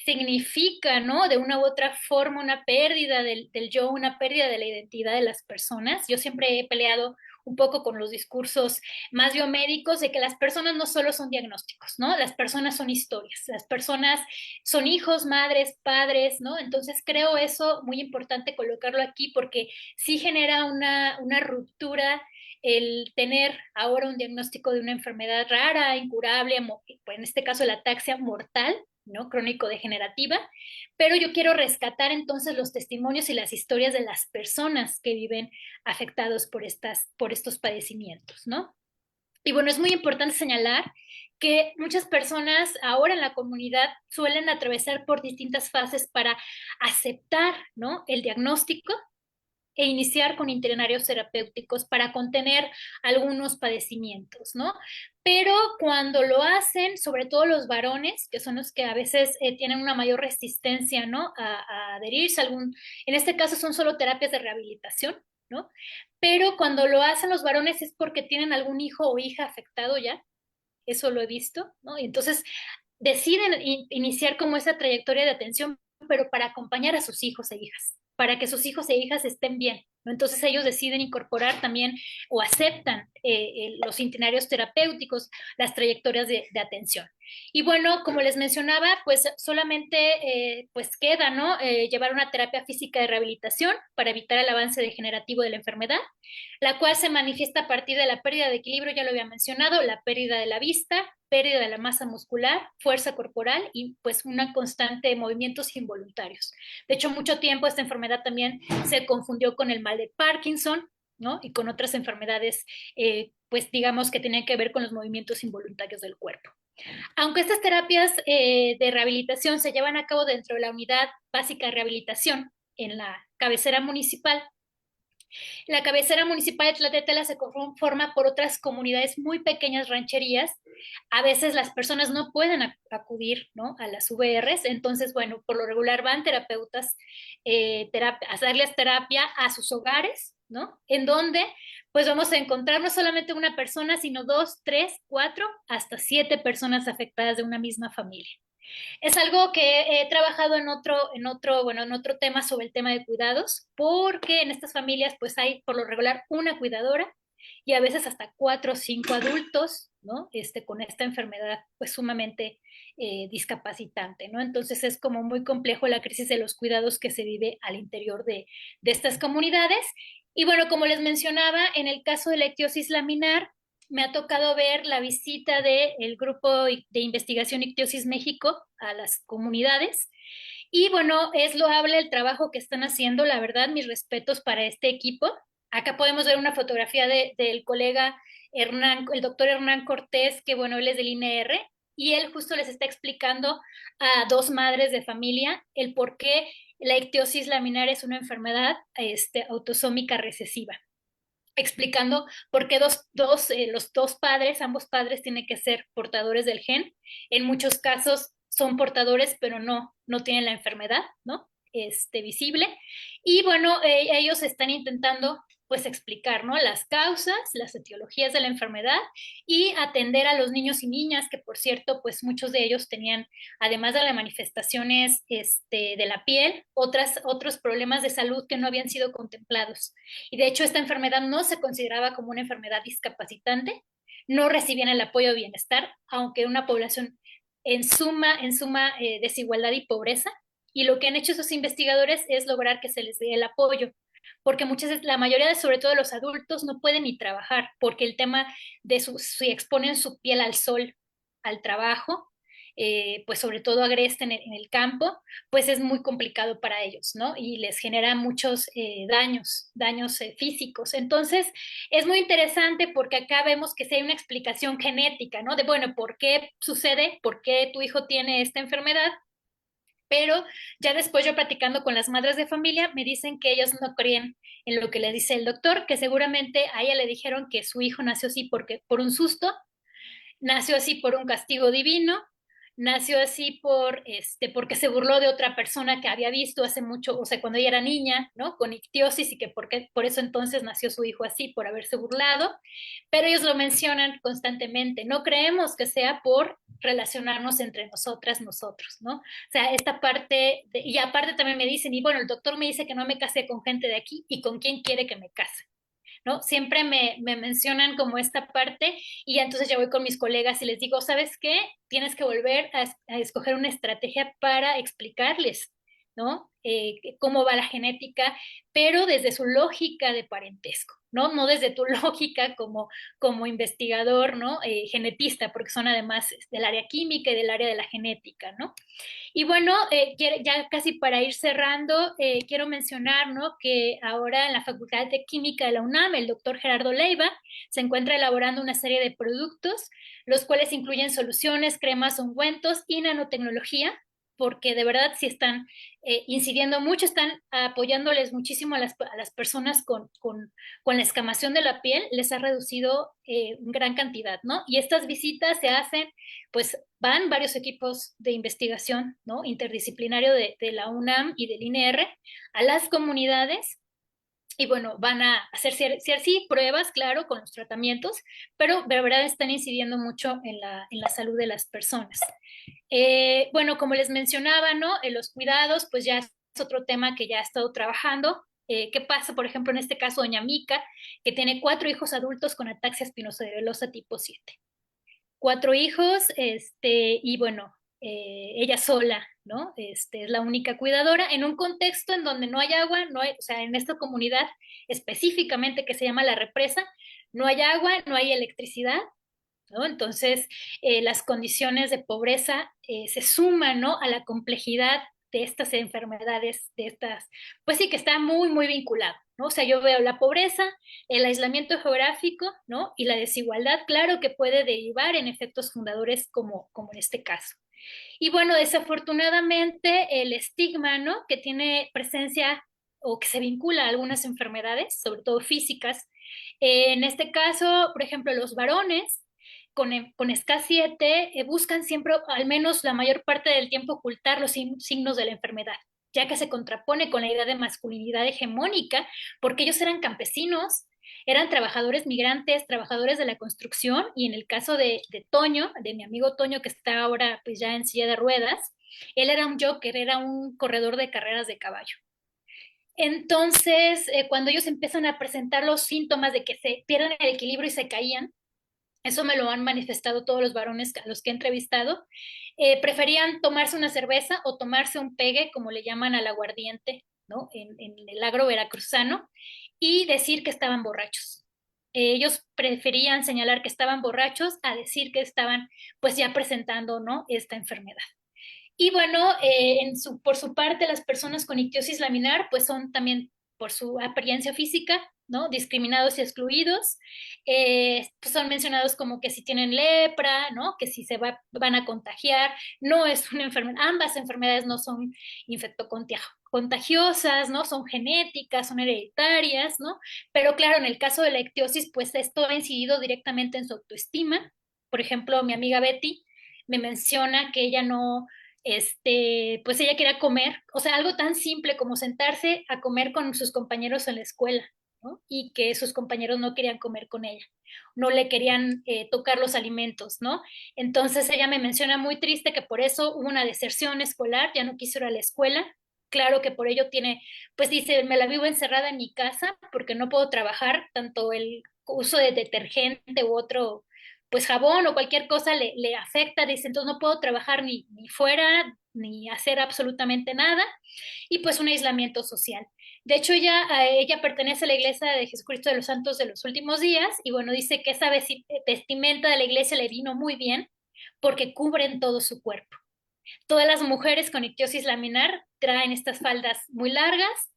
significa, ¿no? De una u otra forma una pérdida del yo, una pérdida de la identidad de las personas. Yo siempre he peleado un poco con los discursos más biomédicos de que las personas no solo son diagnósticos, ¿no? Las personas son historias, las personas son hijos, madres, padres, ¿no? Entonces creo eso muy importante colocarlo aquí porque sí genera una ruptura el tener ahora un diagnóstico de una enfermedad rara, incurable, en este caso la ataxia mortal, ¿no? Crónico-degenerativa, pero yo quiero rescatar entonces los testimonios y las historias de las personas que viven afectados por estos padecimientos, ¿no? Y bueno, es muy importante señalar que muchas personas ahora en la comunidad suelen atravesar por distintas fases para aceptar, ¿no? El diagnóstico e iniciar con itinerarios terapéuticos para contener algunos padecimientos, ¿no? Pero cuando lo hacen, sobre todo los varones, que son los que a veces tienen una mayor resistencia, ¿no? A adherirse a en este caso son solo terapias de rehabilitación, ¿no? Pero cuando lo hacen los varones es porque tienen algún hijo o hija afectado ya, eso lo he visto, ¿no? Y entonces deciden iniciar como esa trayectoria de atención, pero para acompañar a sus hijos e hijas, para que sus hijos e hijas estén bien, ¿no? Entonces ellos deciden incorporar también o aceptan los itinerarios terapéuticos, las trayectorias de atención. Y bueno, como les mencionaba, pues solamente pues queda, ¿no? Llevar una terapia física de rehabilitación para evitar el avance degenerativo de la enfermedad, la cual se manifiesta a partir de la pérdida de equilibrio, ya lo había mencionado, la pérdida de la vista, pérdida de la masa muscular, fuerza corporal y pues una constante de movimientos involuntarios. De hecho, mucho tiempo esta enfermedad también se confundió con el mal de Parkinson, ¿no? Y con otras enfermedades, pues digamos que tienen que ver con los movimientos involuntarios del cuerpo. Aunque estas terapias de rehabilitación se llevan a cabo dentro de la unidad básica de rehabilitación en la cabecera municipal, la cabecera municipal de Tlatetela se conforma por otras comunidades muy pequeñas rancherías. A veces las personas no pueden acudir, ¿no?, a las VRs, entonces, bueno, por lo regular van terapeutas a darles terapia a sus hogares, ¿no? En donde pues vamos a encontrar no solamente una persona, sino 2, 3, 4, hasta 7 personas afectadas de una misma familia. Es algo que he trabajado bueno, en otro tema sobre el tema de cuidados, porque en estas familias pues hay por lo regular una cuidadora y a veces hasta 4 o 5 adultos, ¿no? Con esta enfermedad pues sumamente discapacitante, ¿no? Entonces es como muy complejo la crisis de los cuidados que se vive al interior de estas comunidades. Y bueno, como les mencionaba, en el caso de la ictiosis laminar, me ha tocado ver la visita del grupo de investigación Ictiosis México a las comunidades. Y bueno, es loable el trabajo que están haciendo, la verdad, mis respetos para este equipo. Acá podemos ver una fotografía del colega Hernán, el doctor Hernán Cortés, que bueno, él es del INR, y él justo les está explicando a 2 madres de familia el por qué la ictiosis laminar es una enfermedad autosómica recesiva, explicando por qué los 2 padres, ambos padres tienen que ser portadores del gen. En muchos casos son portadores, pero no tienen la enfermedad, ¿no? Visible. Y bueno, ellos están intentando pues explicar, ¿no?, las causas, las etiologías de la enfermedad y atender a los niños y niñas, que por cierto, pues muchos de ellos tenían, además de las manifestaciones de la piel, otros problemas de salud que no habían sido contemplados. Y de hecho esta enfermedad no se consideraba como una enfermedad discapacitante, no recibían el apoyo de bienestar, aunque una población en suma desigualdad y pobreza. Y lo que han hecho esos investigadores es lograr que se les dé el apoyo, porque la mayoría de, sobre todo los adultos, no pueden ni trabajar, porque el tema de si exponen su piel al sol, al trabajo, pues sobre todo agreste en el campo, pues es muy complicado para ellos, ¿no? Y les genera muchos daños físicos. Entonces, es muy interesante porque acá vemos que sí hay una explicación genética, ¿no? De, bueno, ¿por qué sucede? ¿Por qué tu hijo tiene esta enfermedad? Pero ya después yo platicando con las madres de familia, me dicen que ellos no creen en lo que le dice el doctor, que seguramente a ella le dijeron que su hijo nació así por un susto, nació así por un castigo divino, nació así porque se burló de otra persona que había visto hace mucho, o sea, cuando ella era niña, ¿no? Con ictiosis, y que por eso entonces nació su hijo así, por haberse burlado, pero ellos lo mencionan constantemente. No creemos que sea por relacionarnos entre nosotros, ¿no? O sea, esta parte, y aparte también me dicen, y bueno, el doctor me dice que no me case con gente de aquí, ¿y con quién quiere que me case? ¿No? Siempre me mencionan como esta parte, y ya entonces ya voy con mis colegas y les digo, ¿sabes qué? Tienes que volver a escoger una estrategia para explicarles, ¿no? Cómo va la genética, pero desde su lógica de parentesco, ¿no? No desde tu lógica como investigador, ¿no? Genetista, porque son además del área química y del área de la genética, ¿no? Y bueno, ya casi para ir cerrando, quiero mencionar, ¿no?, que ahora en la Facultad de Química de la UNAM, el doctor Gerardo Leiva se encuentra elaborando una serie de productos, los cuales incluyen soluciones, cremas, ungüentos y nanotecnología, porque de verdad sí están incidiendo mucho, están apoyándoles muchísimo a las personas con la escamación de la piel, les ha reducido gran cantidad, ¿no? Y estas visitas se hacen, pues van varios equipos de investigación, ¿no?, interdisciplinario de la UNAM y del INR a las comunidades. Y bueno, van a hacer sí pruebas, claro, con los tratamientos, pero de verdad están incidiendo mucho en la salud de las personas. Bueno, como les mencionaba, ¿no?, los cuidados, pues ya es otro tema que ya he estado trabajando. ¿Qué pasa, por ejemplo, en este caso, doña Mica, que tiene 4 hijos adultos con ataxia espinocerebrosa tipo 7? 4 hijos, y bueno, ella sola, ¿no? Es la única cuidadora en un contexto en donde no hay agua, no hay, o sea, en esta comunidad específicamente que se llama La Represa, no hay agua, no hay electricidad, ¿no? Entonces, las condiciones de pobreza se suman, ¿no? A la complejidad de estas enfermedades, de estas, pues sí que está muy, muy vinculado, ¿no? O sea, yo veo la pobreza, el aislamiento geográfico, ¿no? Y la desigualdad, claro que puede derivar en efectos fundadores como en este caso. Y bueno, desafortunadamente el estigma, ¿no? Que tiene presencia o que se vincula a algunas enfermedades, sobre todo físicas. En este caso, por ejemplo, los varones con SK7 buscan siempre, al menos la mayor parte del tiempo, ocultar los signos de la enfermedad, ya que se contrapone con la idea de masculinidad hegemónica, porque ellos eran campesinos, eran trabajadores migrantes, trabajadores de la construcción, y en el caso de Toño, de mi amigo Toño, que está ahora pues ya en silla de ruedas, él era un joker, era un corredor de carreras de caballo. Entonces, cuando ellos empiezan a presentar los síntomas de que se pierden el equilibrio y se caían, eso me lo han manifestado todos los varones a los que he entrevistado, preferían tomarse una cerveza o tomarse un pegue, como le llaman al aguardiente, ¿no? En el agro veracruzano, y decir que estaban borrachos. Ellos preferían señalar que estaban borrachos a decir que estaban pues ya presentando, ¿no? Esta enfermedad. Y bueno, por su parte, las personas con ictiosis laminar, pues son también por su apariencia física, ¿no? Discriminados y excluidos. Pues son mencionados como que si tienen lepra, ¿no? Que si van a contagiar. No es una enfermedad, ambas enfermedades no son infectocontagiosas, ¿no? Son genéticas, son hereditarias, ¿no? Pero claro, en el caso de la ictiosis, pues esto ha incidido directamente en su autoestima. Por ejemplo, mi amiga Betty me menciona que ella no pues ella quería comer, o sea, algo tan simple como sentarse a comer con sus compañeros en la escuela, ¿no? Y que sus compañeros no querían comer con ella, no le querían tocar los alimentos, ¿no? Entonces ella me menciona muy triste que por eso hubo una deserción escolar, ya no quiso ir a la escuela. Claro que por ello tiene, pues dice, me la vivo encerrada en mi casa porque no puedo trabajar, tanto el uso de detergente u otro pues jabón o cualquier cosa le afecta, dice, entonces no puedo trabajar ni fuera, ni hacer absolutamente nada, y pues un aislamiento social. De hecho, ella pertenece a la Iglesia de Jesucristo de los Santos de los Últimos Días, y bueno, dice que esa vestimenta de la iglesia le vino muy bien, porque cubren todo su cuerpo. Todas las mujeres con ictiosis laminar traen estas faldas muy largas,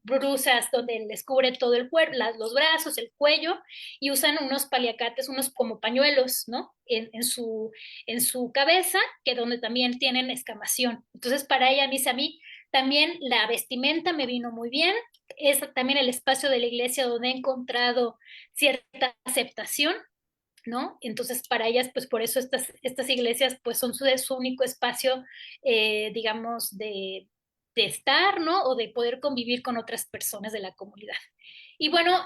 blusas donde les cubre todo el cuerpo, los brazos, el cuello, y usan unos paliacates, unos como pañuelos, ¿no? En su cabeza, que donde también tienen escamación. Entonces, para ella, dice a mí, también la vestimenta me vino muy bien, es también el espacio de la iglesia donde he encontrado cierta aceptación, ¿no? Entonces, para ellas, pues por eso estas iglesias, pues son su único espacio, digamos, de estar, ¿no? O de poder convivir con otras personas de la comunidad. Y bueno,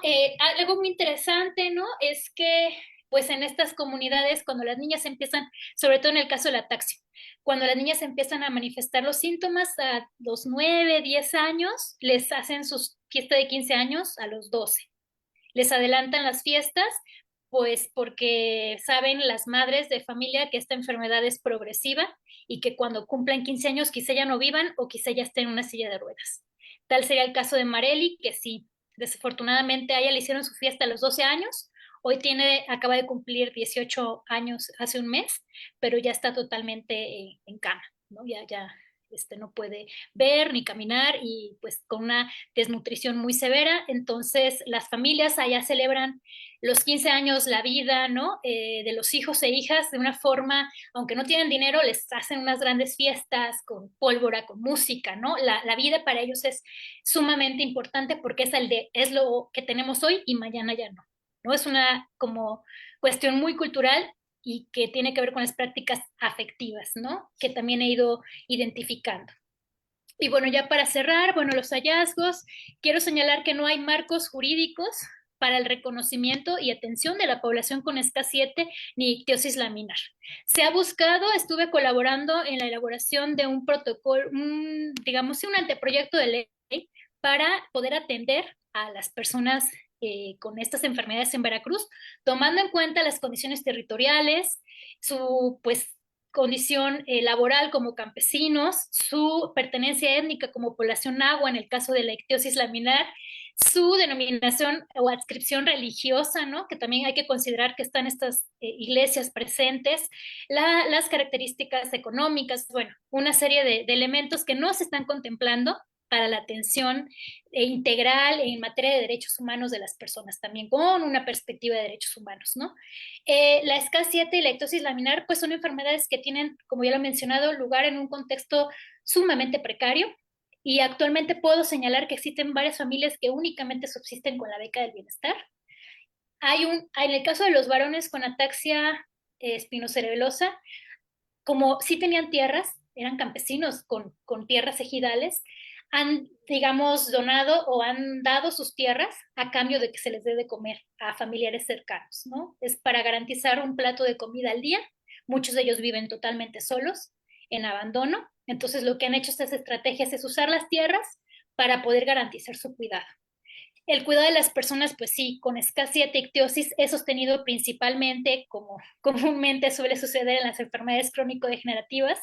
algo muy interesante, ¿no? Es que, pues en estas comunidades, cuando las niñas empiezan, sobre todo en el caso de la taxi, cuando las niñas empiezan a manifestar los síntomas a los 9, 10 años, les hacen su fiesta de 15 años a los 12. Les adelantan las fiestas pues porque saben las madres de familia que esta enfermedad es progresiva y que cuando cumplan 15 años quizá ya no vivan o quizá ya estén en una silla de ruedas. Tal sería el caso de Marely, que sí, desafortunadamente a ella le hicieron su fiesta a los 12 años, hoy acaba de cumplir 18 años hace un mes, pero ya está totalmente en cama, ¿no? Ya no puede ver ni caminar y pues con una desnutrición muy severa. Entonces las familias allá celebran los 15 años, la vida, ¿no? De los hijos e hijas de una forma, aunque no tienen dinero, les hacen unas grandes fiestas con pólvora, con música, ¿no? La vida para ellos es sumamente importante porque es lo que tenemos hoy y mañana ya no, ¿no? Es una como cuestión muy cultural y que tiene que ver con las prácticas afectivas, ¿no? Que también he ido identificando. Y bueno, ya para cerrar, bueno, los hallazgos, quiero señalar que no hay marcos jurídicos para el reconocimiento y atención de la población con SK7 ni ictiosis laminar. Se ha buscado, estuve colaborando en la elaboración de un protocolo, digamos, un anteproyecto de ley para poder atender a las personas con estas enfermedades en Veracruz, tomando en cuenta las condiciones territoriales, su pues condición laboral como campesinos, su pertenencia étnica como población nahua en el caso de la ictiosis laminar, su denominación o adscripción religiosa, ¿no? Que también hay que considerar que están estas iglesias presentes, las características económicas, bueno, una serie de elementos que no se están contemplando para la atención integral en materia de derechos humanos de las personas, también con una perspectiva de derechos humanos, ¿no? La SCA7 y la ictosis laminar, pues son enfermedades que tienen, como ya lo he mencionado, lugar en un contexto sumamente precario, y actualmente puedo señalar que existen varias familias que únicamente subsisten con la beca del bienestar. En el caso de los varones con ataxia espinocerebelosa, como sí tenían tierras, eran campesinos con tierras ejidales, han, digamos, donado o han dado sus tierras a cambio de que se les dé de comer a familiares cercanos, ¿no? Es para garantizar un plato de comida al día. Muchos de ellos viven totalmente solos, en abandono. Entonces, lo que han hecho estas estrategias es usar las tierras para poder garantizar su cuidado. El cuidado de las personas, pues sí, con SCA7 ictiosis es sostenido principalmente, como comúnmente suele suceder en las enfermedades crónico-degenerativas,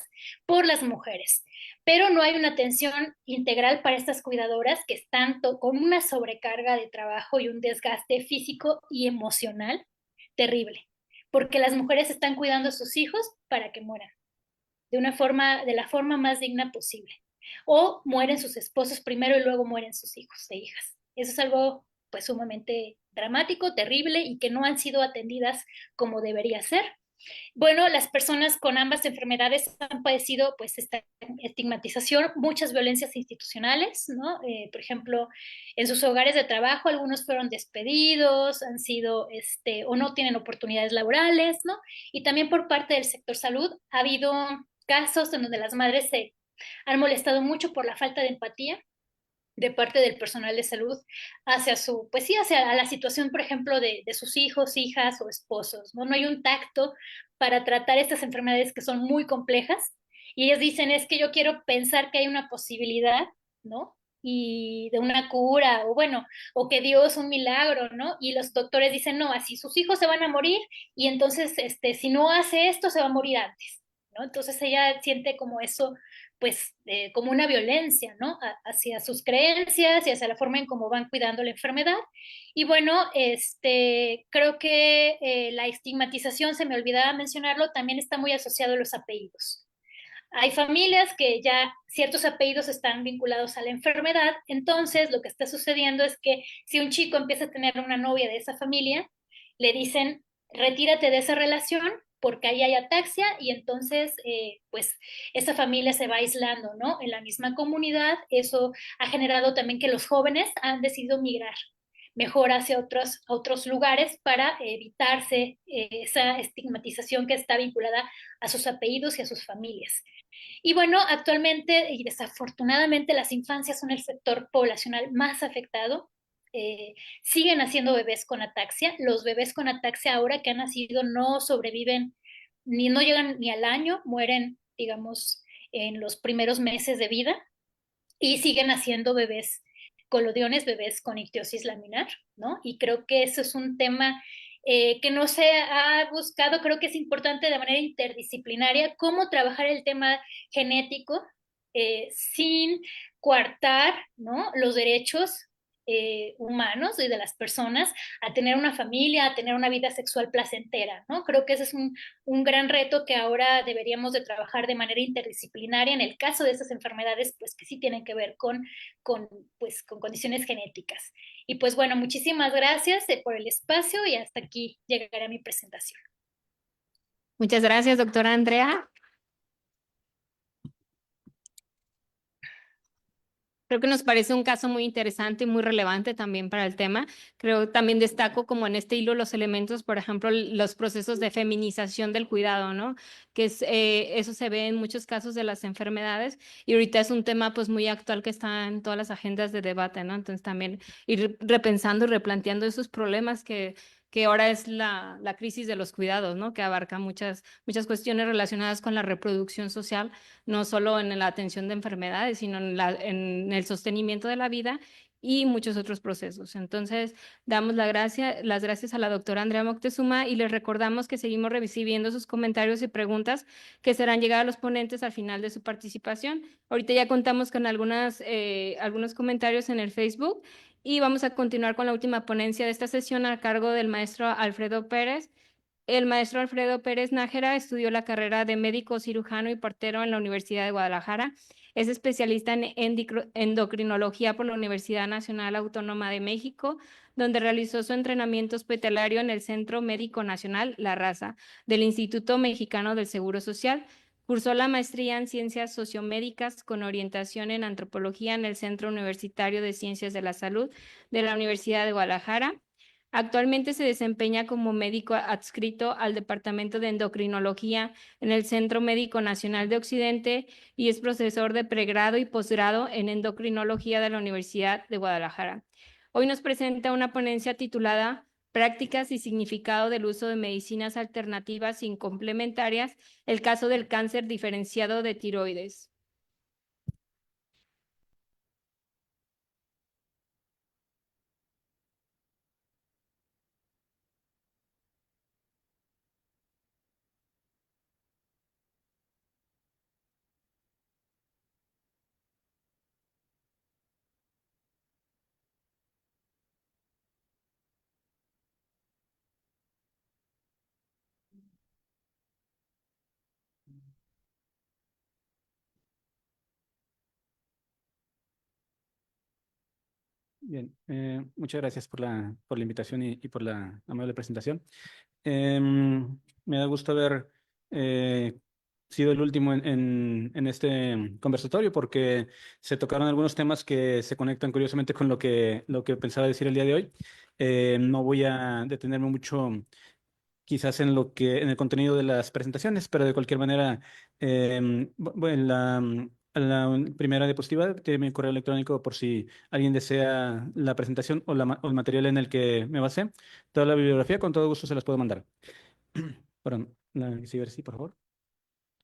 por las mujeres. Pero no hay una atención integral para estas cuidadoras que están con una sobrecarga de trabajo y un desgaste físico y emocional terrible, porque las mujeres están cuidando a sus hijos para que mueran de la forma más digna posible. O mueren sus esposos primero y luego mueren sus hijos e hijas. Eso es algo pues sumamente dramático, terrible y que no han sido atendidas como debería ser. Bueno, las personas con ambas enfermedades han padecido pues esta estigmatización, muchas violencias institucionales, ¿no? Por ejemplo, en sus hogares de trabajo algunos fueron despedidos, han sido o no tienen oportunidades laborales, ¿no? Y también por parte del sector salud ha habido casos en donde las madres se han molestado mucho por la falta de empatía de parte del personal de salud hacia pues sí, hacia la situación, por ejemplo, de sus hijos, hijas o esposos, ¿no? No hay un tacto para tratar estas enfermedades que son muy complejas, y ellas dicen, es que yo quiero pensar que hay una posibilidad, ¿no? Y de una cura, o bueno, o que Dios un milagro, ¿no? Y los doctores dicen, no, así sus hijos se van a morir, y entonces, si no hace esto, se va a morir antes, ¿no? Entonces ella siente como eso pues como una violencia, ¿no? Hacia sus creencias y hacia la forma en cómo van cuidando la enfermedad. Y bueno, creo que la estigmatización, se me olvidaba mencionarlo, también está muy asociado a los apellidos. Hay familias que ya ciertos apellidos están vinculados a la enfermedad, entonces lo que está sucediendo es que si un chico empieza a tener una novia de esa familia, le dicen, retírate de esa relación porque ahí hay ataxia, y entonces pues esa familia se va aislando, ¿no? En la misma comunidad. Eso ha generado también que los jóvenes han decidido migrar mejor hacia otros lugares para evitarse esa estigmatización que está vinculada a sus apellidos y a sus familias. Y bueno, actualmente y desafortunadamente las infancias son el sector poblacional más afectado. Siguen naciendo bebés con ataxia. Los bebés con ataxia ahora que han nacido no sobreviven, no llegan ni al año, mueren, digamos, en los primeros meses de vida, y siguen naciendo bebés colodiones, bebés con ictiosis laminar, ¿no? Y creo que eso es un tema que no se ha buscado. Creo que es importante de manera interdisciplinaria cómo trabajar el tema genético sin coartar, ¿no? Los derechos humanos y de las personas a tener una familia, a tener una vida sexual placentera, ¿no? Creo que ese es un gran reto que ahora deberíamos de trabajar de manera interdisciplinaria en el caso de esas enfermedades, pues que sí tienen que ver pues, con condiciones genéticas. Y pues bueno, muchísimas gracias por el espacio, y hasta aquí llegará mi presentación. Muchas gracias, doctora Andrea. Creo que nos parece un caso muy interesante y muy relevante también para el tema. Creo también destaco como en este hilo los elementos, por ejemplo, los procesos de feminización del cuidado, ¿no? Que eso se ve en muchos casos de las enfermedades, y ahorita es un tema pues muy actual que está en todas las agendas de debate, ¿no? Entonces también ir repensando y replanteando esos problemas que ahora es la crisis de los cuidados, ¿no? Que abarca muchas cuestiones relacionadas con la reproducción social, no solo en la atención de enfermedades, sino en el sostenimiento de la vida y muchos otros procesos. Entonces, damos las gracias a la doctora Andrea Moctezuma y les recordamos que seguimos recibiendo sus comentarios y preguntas que serán llegadas a los ponentes al final de su participación. Ahorita ya contamos con algunos comentarios en el Facebook y vamos a continuar con la última ponencia de esta sesión a cargo del maestro Alfredo Pérez. El maestro Alfredo Pérez Nájera estudió la carrera de médico cirujano y partero en la Universidad de Guadalajara. Es especialista en endocrinología por la Universidad Nacional Autónoma de México, donde realizó su entrenamiento hospitalario en el Centro Médico Nacional La Raza del Instituto Mexicano del Seguro Social. Cursó la maestría en Ciencias Sociomédicas con orientación en Antropología en el Centro Universitario de Ciencias de la Salud de la Universidad de Guadalajara. Actualmente se desempeña como médico adscrito al Departamento de Endocrinología en el Centro Médico Nacional de Occidente y es profesor de pregrado y posgrado en endocrinología de la Universidad de Guadalajara. Hoy nos presenta una ponencia titulada Prácticas y significado del uso de medicinas alternativas y complementarias, el caso del cáncer diferenciado de tiroides. Bien, muchas gracias por la invitación y por la amable presentación. Me da gusto haber sido el último en este conversatorio porque se tocaron algunos temas que se conectan curiosamente con lo que pensaba decir el día de hoy. No voy a detenerme mucho quizás en el contenido de las presentaciones, pero de cualquier manera, bueno, la primera diapositiva tiene mi correo electrónico por si alguien desea la presentación o el material en el que me basé. Toda la bibliografía, con todo gusto se las puedo mandar. Perdón, sí, ver si, por favor.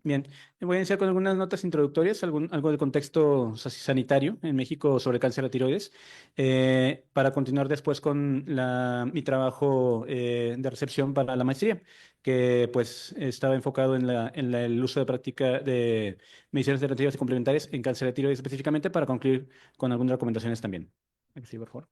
Bien, voy a iniciar con algunas notas introductorias, algo del contexto sanitario en México sobre cáncer de tiroides, para continuar después con mi trabajo de recepción para la maestría, que pues estaba enfocado en el uso de práctica de medicinas alternativas y complementarias en cáncer de tiroides específicamente, para concluir con algunas recomendaciones también. Sí, por favor.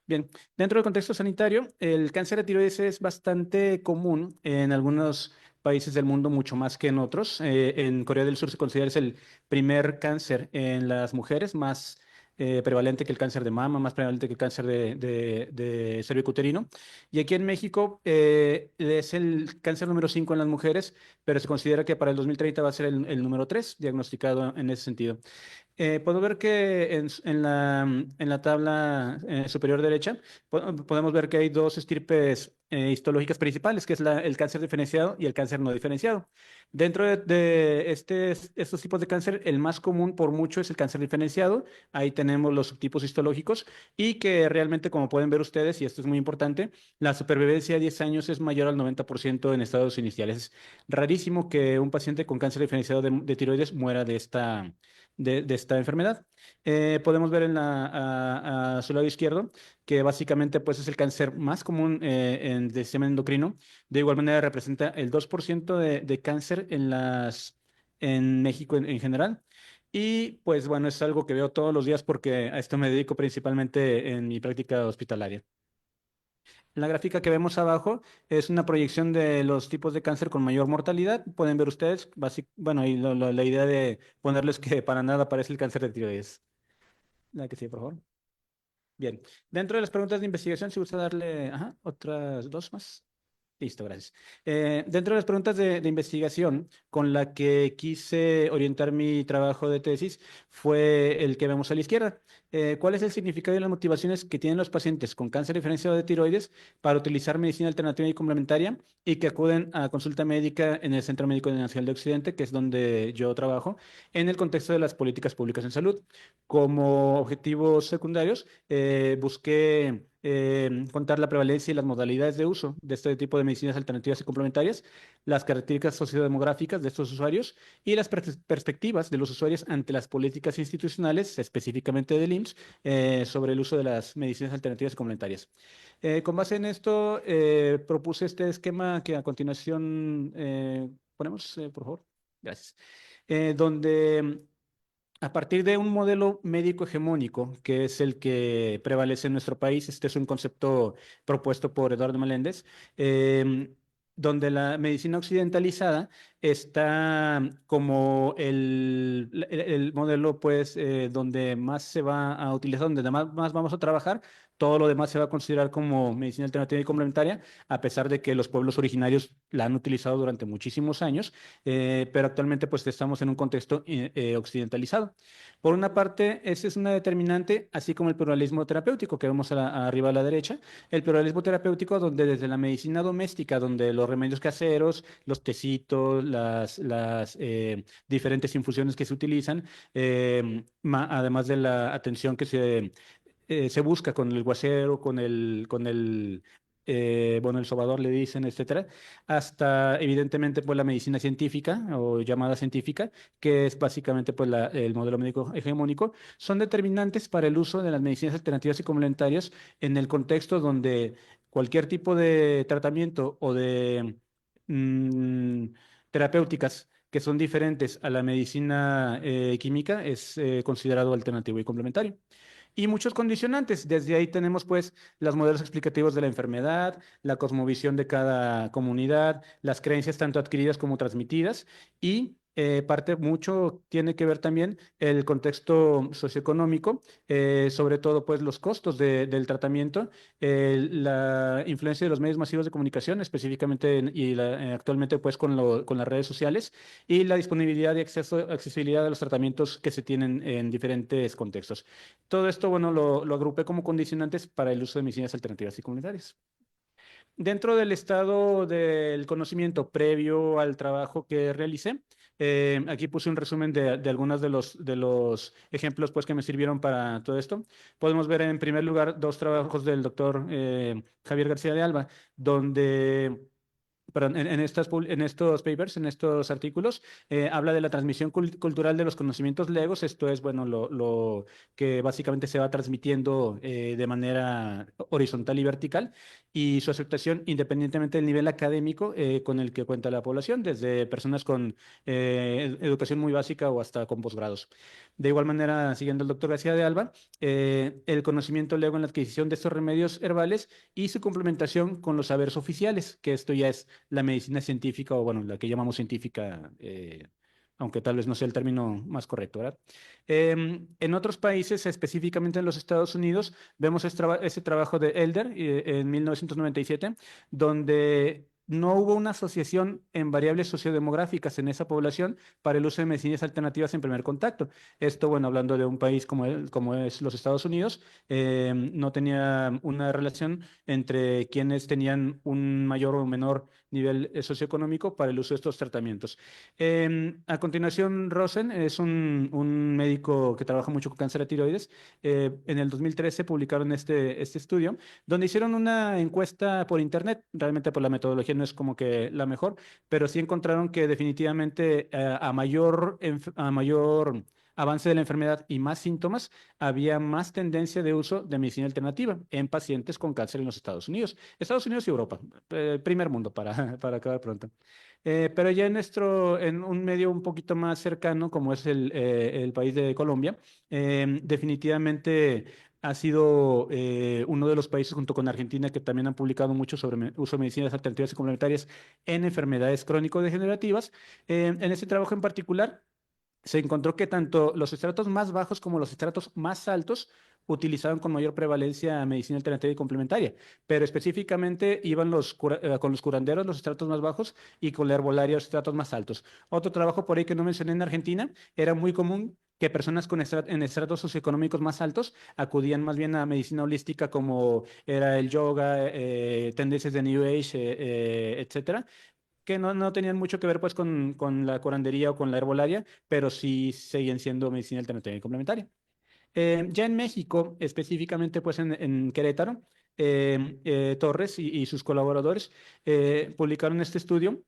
Bien, dentro del contexto sanitario, el cáncer de tiroides es bastante común en algunos países del mundo, mucho más que en otros. En Corea del Sur se considera es el primer cáncer en las mujeres, más prevalente que el cáncer de mama, más prevalente que el cáncer de cervicuterino. Y aquí en México es el cáncer número 5 en las mujeres, pero se considera que para el 2030 va a ser el número 3 diagnosticado en ese sentido. Puedo ver que en la tabla superior derecha podemos ver que hay dos estirpes histológicas principales, que es el cáncer diferenciado y el cáncer no diferenciado. Dentro de estos tipos de cáncer, el más común por mucho es el cáncer diferenciado. Ahí tenemos los subtipos histológicos y que realmente, como pueden ver ustedes, y esto es muy importante, la supervivencia a 10 años es mayor al 90% en estados iniciales. Es rarísimo que un paciente con cáncer diferenciado de tiroides muera de esta enfermedad. Podemos ver a su lado izquierdo que básicamente pues, es el cáncer más común del sistema endocrino. De igual manera representa el 2% de cáncer en México en general. Y pues bueno, es algo que veo todos los días porque a esto me dedico principalmente en mi práctica hospitalaria. La gráfica que vemos abajo es una proyección de los tipos de cáncer con mayor mortalidad. Pueden ver ustedes, bueno, y la idea de ponerles que para nada aparece el cáncer de tiroides. La que sigue, por favor. Bien, dentro de las preguntas de investigación, si gusta darle otras dos más. Listo, gracias. Dentro de las preguntas de investigación con la que quise orientar mi trabajo de tesis fue el que vemos a la izquierda. ¿Cuál es el significado y las motivaciones que tienen los pacientes con cáncer diferenciado de tiroides para utilizar medicina alternativa y complementaria y que acuden a consulta médica en el Centro Médico Nacional de Occidente, que es donde yo trabajo, en el contexto de las políticas públicas en salud? Como objetivos secundarios, busqué contar la prevalencia y las modalidades de uso de este tipo de medicinas alternativas y complementarias, las características sociodemográficas de estos usuarios y las perspectivas de los usuarios ante las políticas institucionales, específicamente del IMSS, sobre el uso de las medicinas alternativas y complementarias. Con base en esto, propuse este esquema que a continuación ponemos, por favor. Gracias. Donde a partir de un modelo médico hegemónico, que es el que prevalece en nuestro país, este es un concepto propuesto por Eduardo Meléndez, donde la medicina occidentalizada está como el modelo, pues, donde más se va a utilizar, donde más vamos a trabajar. Todo lo demás se va a considerar como medicina alternativa y complementaria, a pesar de que los pueblos originarios la han utilizado durante muchísimos años, pero actualmente pues estamos en un contexto occidentalizado. Por una parte, esa es una determinante, así como el pluralismo terapéutico que vemos arriba a la derecha. El pluralismo terapéutico donde desde la medicina doméstica, donde los remedios caseros, los tecitos, las diferentes infusiones que se utilizan, además de la atención que se busca con el guasero, bueno, el sobador le dicen, etcétera, hasta evidentemente pues la medicina científica o llamada científica, que es básicamente pues el modelo médico hegemónico, son determinantes para el uso de las medicinas alternativas y complementarias en el contexto donde cualquier tipo de tratamiento o de mm, terapéuticas que son diferentes a la medicina química es considerado alternativo y complementario. Y muchos condicionantes. Desde ahí tenemos pues los modelos explicativos de la enfermedad, la cosmovisión de cada comunidad, las creencias tanto adquiridas como transmitidas y parte mucho tiene que ver también el contexto socioeconómico, sobre todo pues los costos del tratamiento, la influencia de los medios masivos de comunicación específicamente actualmente pues con las redes sociales y la disponibilidad y accesibilidad de los tratamientos que se tienen en diferentes contextos. Todo esto, bueno, lo agrupé como condicionantes para el uso de medicinas alternativas y comunitarias. Dentro del estado del conocimiento previo al trabajo que realicé, aquí puse un resumen de algunos de los ejemplos pues, que me sirvieron para todo esto. Podemos ver en primer lugar dos trabajos del doctor Javier García de Alba, donde perdón, en estos papers, en estos artículos, habla de la transmisión cultural de los conocimientos legos. Esto es, bueno, lo que básicamente se va transmitiendo de manera horizontal y vertical, y su aceptación independientemente del nivel académico con el que cuenta la población, desde personas con educación muy básica o hasta con posgrados. De igual manera, siguiendo el doctor García de Alba, el conocimiento lego en la adquisición de estos remedios herbales y su complementación con los saberes oficiales, que esto ya es la medicina científica o, bueno, la que llamamos científica, aunque tal vez no sea el término más correcto, ¿verdad? En otros países, específicamente en los Estados Unidos, vemos ese trabajo de Elder en 1997, donde no hubo una asociación en variables sociodemográficas en esa población para el uso de medicinas alternativas en primer contacto. Esto, bueno, hablando de un país como es los Estados Unidos, no tenía una relación entre quienes tenían un mayor o menor nivel socioeconómico para el uso de estos tratamientos. A continuación, Rosen es un médico que trabaja mucho con cáncer de tiroides. En el 2013 publicaron este estudio, donde hicieron una encuesta por internet. Realmente por la metodología no es como que la mejor, pero sí encontraron que definitivamente a mayor avance de la enfermedad y más síntomas, había más tendencia de uso de medicina alternativa en pacientes con cáncer en los Estados Unidos. Estados Unidos y Europa, primer mundo para acabar pronto. Pero ya en un medio un poquito más cercano, como es el país de Colombia, definitivamente ha sido uno de los países junto con Argentina que también han publicado mucho sobre uso de medicinas alternativas y complementarias en enfermedades crónico-degenerativas. En este trabajo en particular, se encontró que tanto los estratos más bajos como los estratos más altos utilizaban con mayor prevalencia medicina alternativa y complementaria, pero específicamente iban con los curanderos, los estratos más bajos, y con la herbolaria, los estratos más altos. Otro trabajo por ahí que no mencioné en Argentina, era muy común que personas en estratos socioeconómicos más altos acudían más bien a medicina holística como era el yoga, tendencias de New Age, etcétera, que no tenían mucho que ver pues con la curandería o con la herbolaria, pero sí seguían siendo medicina alternativa y complementaria. Ya en México, específicamente pues en Querétaro, Torres y sus colaboradores publicaron este estudio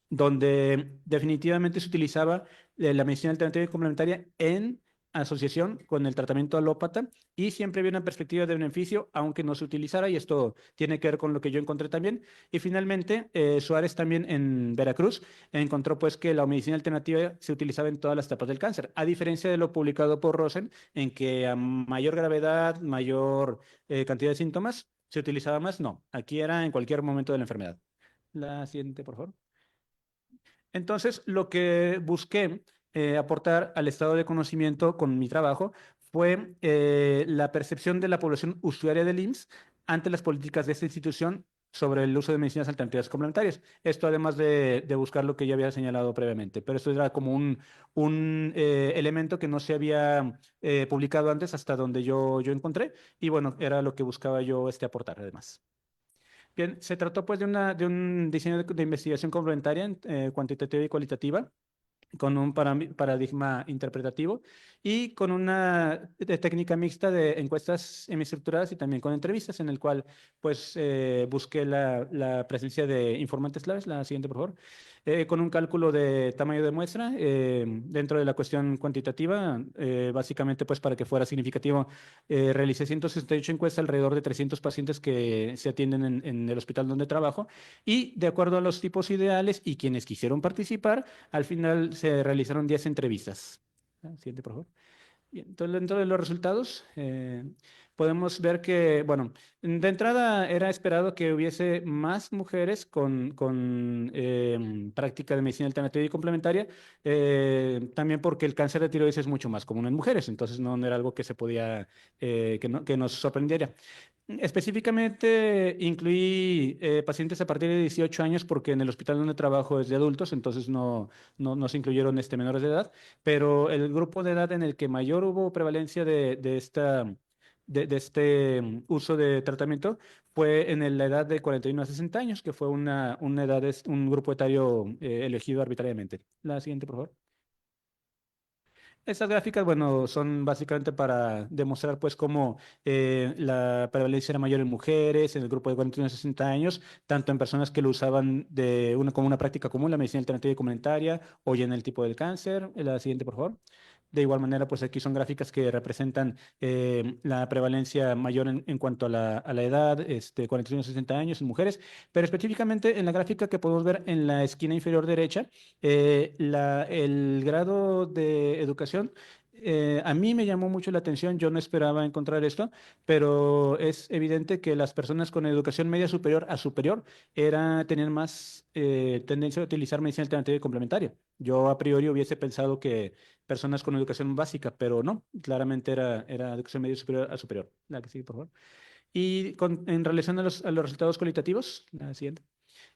donde definitivamente se utilizaba la medicina alternativa y complementaria en asociación con el tratamiento alópata y siempre había una perspectiva de beneficio, aunque no se utilizara, y esto tiene que ver con lo que yo encontré también. Y finalmente, Suárez también en Veracruz encontró pues que la medicina alternativa se utilizaba en todas las etapas del cáncer, a diferencia de lo publicado por Rosen, en que a mayor gravedad, mayor cantidad de síntomas, se utilizaba más. No, aquí era en cualquier momento de la enfermedad. La siguiente, por favor. Entonces, lo que busqué aportar al estado de conocimiento con mi trabajo fue la percepción de la población usuaria del IMSS ante las políticas de esta institución sobre el uso de medicinas alternativas complementarias. Esto además de buscar lo que ya había señalado previamente, pero esto era como un elemento que no se había publicado antes hasta donde yo encontré y bueno, era lo que buscaba yo aportar además. Bien, se trató pues de un diseño de investigación complementaria, cuantitativa y cualitativa, con un paradigma interpretativo y con una técnica mixta de encuestas semiestructuradas y también con entrevistas, en el cual pues busqué la presencia de informantes claves. La siguiente, por favor. Con un cálculo de tamaño de muestra dentro de la cuestión cuantitativa, básicamente pues para que fuera significativo, realicé 168 encuestas alrededor de 300 pacientes que se atienden en el hospital donde trabajo y de acuerdo a los tipos ideales y quienes quisieron participar, al final se realizaron 10 entrevistas. Siguiente, por favor. Bien, entonces, dentro de los resultados, podemos ver que, bueno, de entrada era esperado que hubiese más mujeres con práctica de medicina alternativa y complementaria, también porque el cáncer de tiroides es mucho más común en mujeres, entonces no era algo que se podía, que nos sorprendiera. Específicamente incluí pacientes a partir de 18 años porque en el hospital donde trabajo es de adultos, entonces no se incluyeron menores de edad, pero el grupo de edad en el que mayor hubo prevalencia de este uso de tratamiento fue en la edad de 41 a 60 años, que fue una edad, un grupo etario elegido arbitrariamente. La siguiente, por favor. Estas gráficas, bueno, son básicamente para demostrar, pues, cómo la prevalencia era mayor en mujeres, en el grupo de 41 a 60 años, tanto en personas que lo usaban como una práctica común, la medicina alternativa y complementaria, o ya en el tipo del cáncer. La siguiente, por favor. De igual manera, pues aquí son gráficas que representan la prevalencia mayor en cuanto a la edad, 41 a 60 años en mujeres, pero específicamente en la gráfica que podemos ver en la esquina inferior derecha, el grado de educación, a mí me llamó mucho la atención, yo no esperaba encontrar esto, pero es evidente que las personas con educación media superior a superior tenían más tendencia a utilizar medicina alternativa y complementaria. Yo a priori hubiese pensado que personas con educación básica, pero no, claramente era educación media superior a superior. La que sigue, por favor. Y en relación a los resultados cualitativos, la siguiente.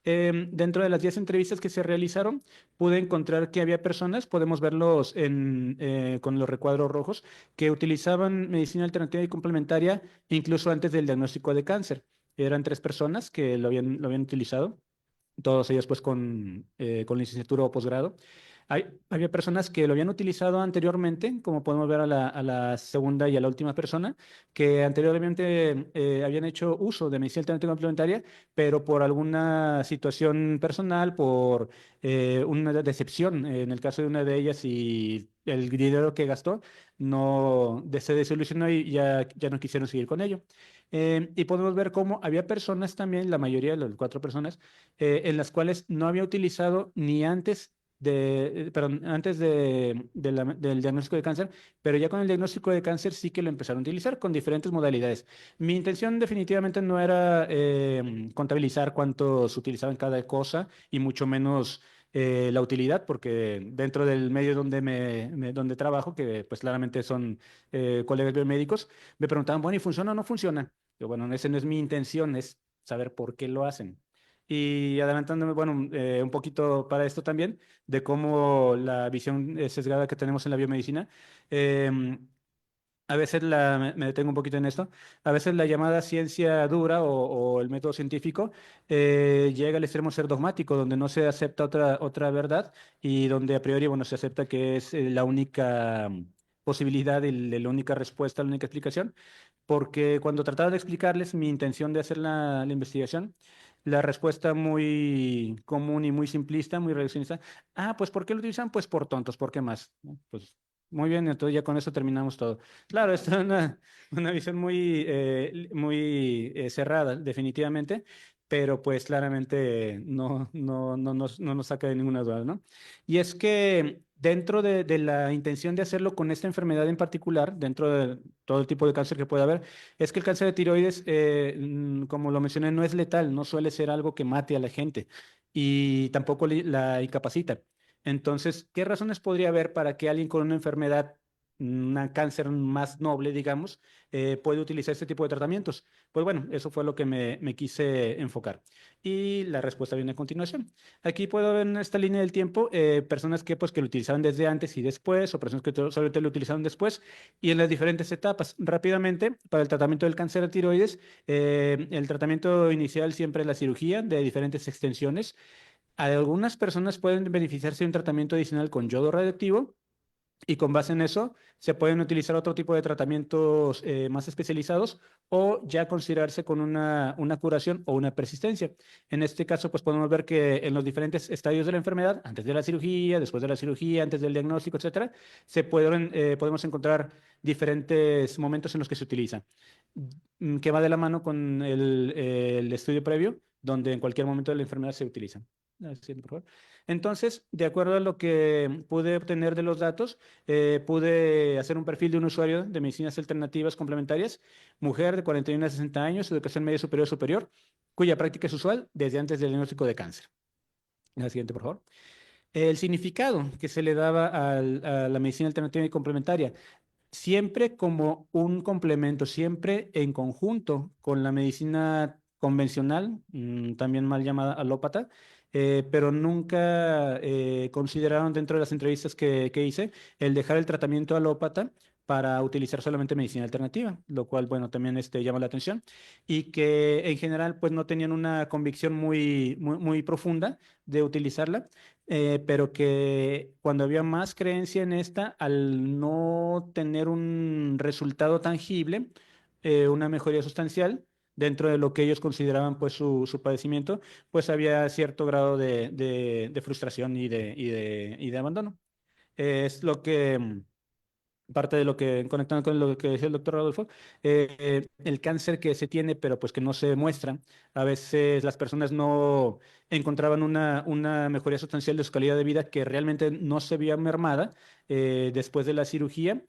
Dentro de las 10 entrevistas que se realizaron, pude encontrar que había personas, podemos verlos con los recuadros rojos, que utilizaban medicina alternativa y complementaria incluso antes del diagnóstico de cáncer. Eran 3 personas que lo habían utilizado, todos ellos pues con licenciatura o posgrado. Había personas que lo habían utilizado anteriormente, como podemos ver a la segunda y a la última persona, que anteriormente habían hecho uso de medicina alternativa complementaria, pero por alguna situación personal, por una decepción, en el caso de una de ellas y el dinero que gastó, se desilusionó y ya no quisieron seguir con ello. Y podemos ver cómo había personas también, la mayoría de las 4 personas, en las cuales no había utilizado ni antes antes del diagnóstico de cáncer, pero ya con el diagnóstico de cáncer sí que lo empezaron a utilizar con diferentes modalidades. Mi intención definitivamente no era contabilizar cuántos utilizaban cada cosa y mucho menos la utilidad, porque dentro del medio donde trabajo, que pues claramente son colegas biomédicos, me preguntaban, bueno, ¿y funciona o no funciona? Yo, bueno, esa no es mi intención, es saber por qué lo hacen. Y adelantándome, bueno, un poquito para esto también, de cómo la visión sesgada que tenemos en la biomedicina, a veces me detengo un poquito en esto, a veces la llamada ciencia dura o el método científico llega al extremo de ser dogmático, donde no se acepta otra verdad y donde a priori, bueno, se acepta que es la única posibilidad de la única respuesta, la única explicación, porque cuando trataba de explicarles mi intención de hacer la investigación, la respuesta muy común y muy simplista, muy reduccionista, pues ¿por qué lo utilizan? Pues por tontos, ¿por qué más? ¿No? Pues muy bien, entonces ya con eso terminamos todo. Claro, esta es una visión muy cerrada, definitivamente, pero pues claramente no nos saca de ninguna duda, ¿no? Y es que dentro de la intención de hacerlo con esta enfermedad en particular, dentro de todo el tipo de cáncer que puede haber, es que el cáncer de tiroides, como lo mencioné, no es letal, no suele ser algo que mate a la gente y tampoco la incapacita. Entonces, ¿qué razones podría haber para que alguien con una enfermedad, un cáncer más noble, digamos, puede utilizar este tipo de tratamientos? Pues bueno, eso fue lo que me quise enfocar. Y la respuesta viene a continuación. Aquí puedo ver en esta línea del tiempo personas pues, que lo utilizaban desde antes y después, o personas que solamente lo utilizaron después, y en las diferentes etapas. Rápidamente, para el tratamiento del cáncer de tiroides, el tratamiento inicial siempre es la cirugía de diferentes extensiones. Algunas personas pueden beneficiarse de un tratamiento adicional con yodo radioactivo y con base en eso se pueden utilizar otro tipo de tratamientos más especializados o ya considerarse con una curación o una persistencia. En este caso, pues podemos ver que en los diferentes estadios de la enfermedad, antes de la cirugía, después de la cirugía, antes del diagnóstico, etcétera, podemos encontrar diferentes momentos en los que se utiliza, que va de la mano con el estudio previo, donde en cualquier momento de la enfermedad se utiliza. Siguiente, por favor. Entonces, de acuerdo a lo que pude obtener de los datos, pude hacer un perfil de un usuario de medicinas alternativas complementarias, mujer de 41 a 60 años, educación media superior, cuya práctica es usual desde antes del diagnóstico de cáncer. La siguiente, por favor. El significado que se le daba a la medicina alternativa y complementaria, siempre como un complemento, siempre en conjunto con la medicina convencional, también mal llamada alópata, pero nunca consideraron dentro de las entrevistas que hice el dejar el tratamiento alópata para utilizar solamente medicina alternativa, lo cual, bueno, también llama la atención, y que en general, pues no tenían una convicción muy profunda de utilizarla, pero que cuando había más creencia en esta, al no tener un resultado tangible, una mejoría sustancial dentro de lo que ellos consideraban pues su padecimiento, pues había cierto grado de frustración y de abandono. Es lo que parte de lo que, conectando con lo que decía el doctor Rodolfo, el cáncer que se tiene, pero pues que no se muestra. A veces las personas no encontraban una mejoría sustancial de su calidad de vida que realmente no se veía mermada después de la cirugía.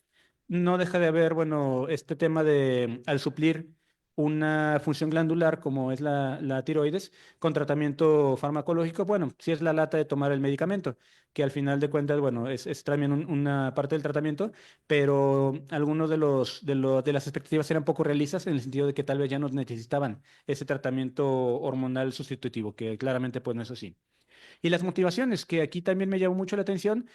No deja de haber, bueno, este tema de al suplir una función glandular como es la tiroides con tratamiento farmacológico, bueno, si es la lata de tomar el medicamento, que al final de cuentas, bueno, es también una parte del tratamiento, pero algunos de las expectativas eran poco realistas en el sentido de que tal vez ya no necesitaban ese tratamiento hormonal sustitutivo, que claramente pues no es así. Y las motivaciones, que aquí también me llamó mucho la atención,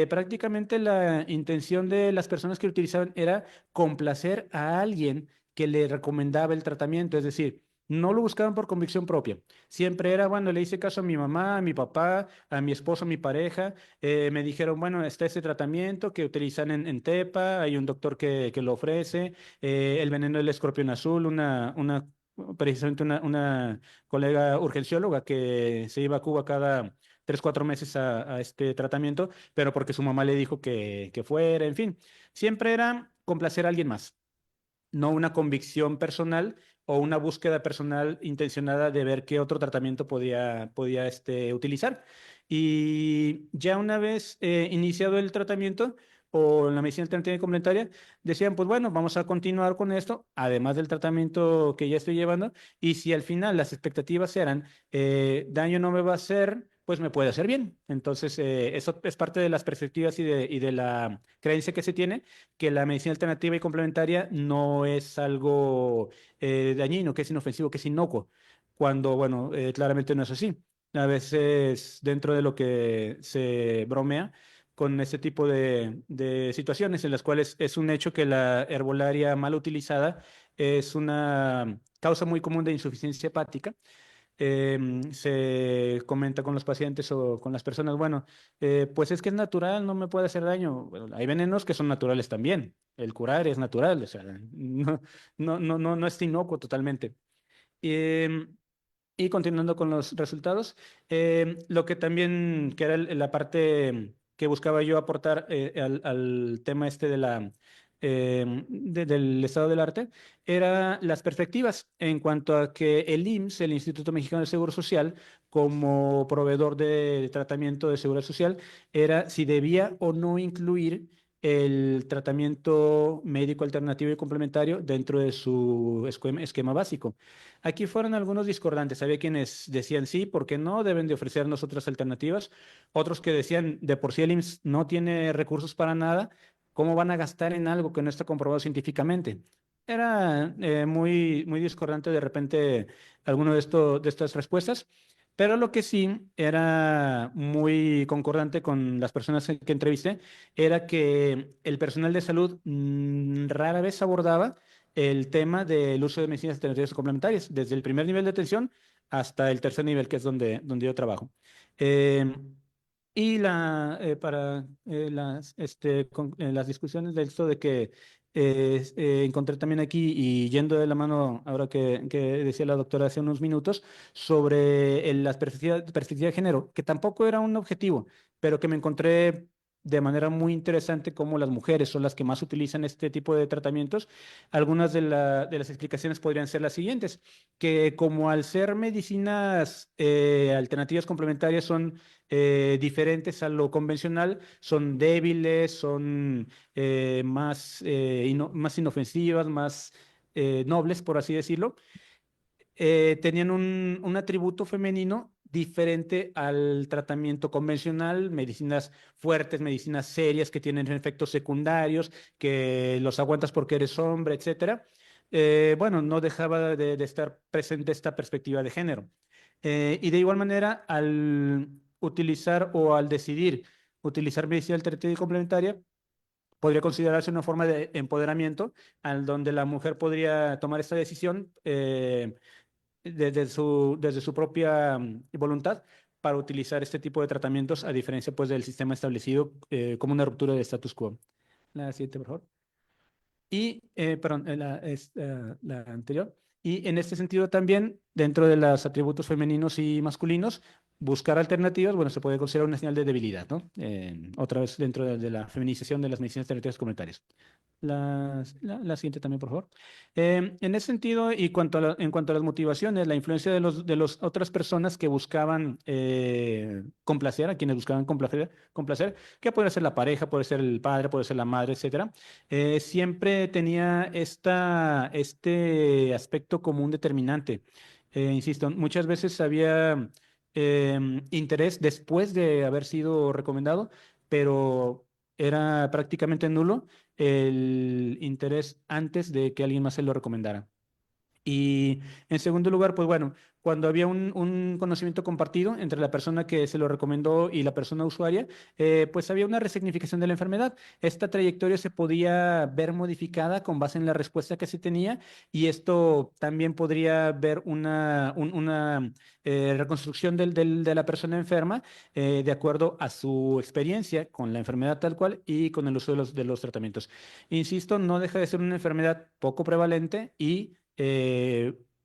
prácticamente la intención de las personas que lo utilizaban era complacer a alguien que le recomendaba el tratamiento, es decir, no lo buscaban por convicción propia. Siempre era, bueno, le hice caso a mi mamá, a mi papá, a mi esposo, a mi pareja. Me dijeron, bueno, está ese tratamiento que utilizan en Tepa, hay un doctor que lo ofrece. El veneno del escorpión azul, precisamente una colega urgencióloga que se iba a Cuba cada 3, 4 meses a este tratamiento, pero porque su mamá le dijo que fuera, en fin. Siempre era complacer a alguien más, no una convicción personal o una búsqueda personal intencionada de ver qué otro tratamiento podía utilizar. Y ya una vez iniciado el tratamiento o la medicina alternativa y complementaria, decían, pues bueno, vamos a continuar con esto, además del tratamiento que ya estoy llevando, y si al final las expectativas eran, daño no me va a hacer, pues me puede hacer bien. Entonces, eso es parte de las perspectivas y de la creencia que se tiene, que la medicina alternativa y complementaria no es algo dañino, que es inofensivo, que es inocuo, cuando, bueno, claramente no es así. A veces, dentro de lo que se bromea con este tipo de situaciones en las cuales es un hecho que la herbolaria mal utilizada es una causa muy común de insuficiencia hepática, se comenta con los pacientes o con las personas, bueno, pues es que es natural, no me puede hacer daño. Bueno, hay venenos que son naturales también. El curar es natural, o sea, no es inocuo totalmente. Em, y continuando con los resultados, lo que también, que era la parte que buscaba yo aportar al tema este de del estado del arte, era las perspectivas en cuanto a que el IMSS, el Instituto Mexicano del Seguro Social, como proveedor de tratamiento de seguridad social, era si debía o no incluir el tratamiento médico alternativo y complementario dentro de su esquema básico. Aquí fueron algunos discordantes. Había quienes decían sí, ¿por qué no? Deben de ofrecernos otras alternativas. Otros que decían, de por sí el IMSS no tiene recursos para nada, ¿cómo van a gastar en algo que no está comprobado científicamente? Era muy discordante de repente alguno de estas respuestas, pero lo que sí era muy concordante con las personas que entrevisté era que el personal de salud rara vez abordaba el tema del uso de medicinas alternativas complementarias, desde el primer nivel de atención hasta el tercer nivel, que es donde yo trabajo. Eh, y para las discusiones de esto de que encontré también aquí, y yendo de la mano ahora que decía la doctora hace unos minutos, sobre las perspectivas de género, que tampoco era un objetivo, pero que me encontré de manera muy interesante cómo las mujeres son las que más utilizan este tipo de tratamientos. Algunas de las explicaciones podrían ser las siguientes, que como al ser medicinas alternativas complementarias son diferentes a lo convencional, son débiles, son más inofensivas, más nobles, por así decirlo, tenían un atributo femenino diferente al tratamiento convencional, medicinas fuertes, medicinas serias que tienen efectos secundarios, que los aguantas porque eres hombre, etcétera. Bueno, no dejaba de estar presente esta perspectiva de género. Y de igual manera, al utilizar o al decidir utilizar medicina alternativa y complementaria, podría considerarse una forma de empoderamiento, al donde la mujer podría tomar esta decisión desde su propia voluntad para utilizar este tipo de tratamientos, a diferencia pues del sistema establecido como una ruptura de status quo. La siguiente, por favor. Y, perdón, la anterior. Y en este sentido también, dentro de los atributos femeninos y masculinos, buscar alternativas, bueno, se puede considerar una señal de debilidad, ¿no? Otra vez dentro de la feminización de las medicinas alternativas comunitarias. La siguiente también, por favor. En ese sentido, y en cuanto a las motivaciones, la influencia de los otras personas que buscaban complacer, a quienes buscaban complacer, que puede ser la pareja, puede ser el padre, puede ser la madre, etcétera, siempre tenía este aspecto común determinante. Insisto, muchas veces había interés después de haber sido recomendado, pero era prácticamente nulo el interés antes de que alguien más se lo recomendara. Y en segundo lugar, pues bueno, cuando había un conocimiento compartido entre la persona que se lo recomendó y la persona usuaria, pues había una resignificación de la enfermedad. Esta trayectoria se podía ver modificada con base en la respuesta que se tenía, y esto también podría ver una reconstrucción de la persona enferma de acuerdo a su experiencia con la enfermedad tal cual y con el uso de los tratamientos. Insisto, no deja de ser una enfermedad poco prevalente y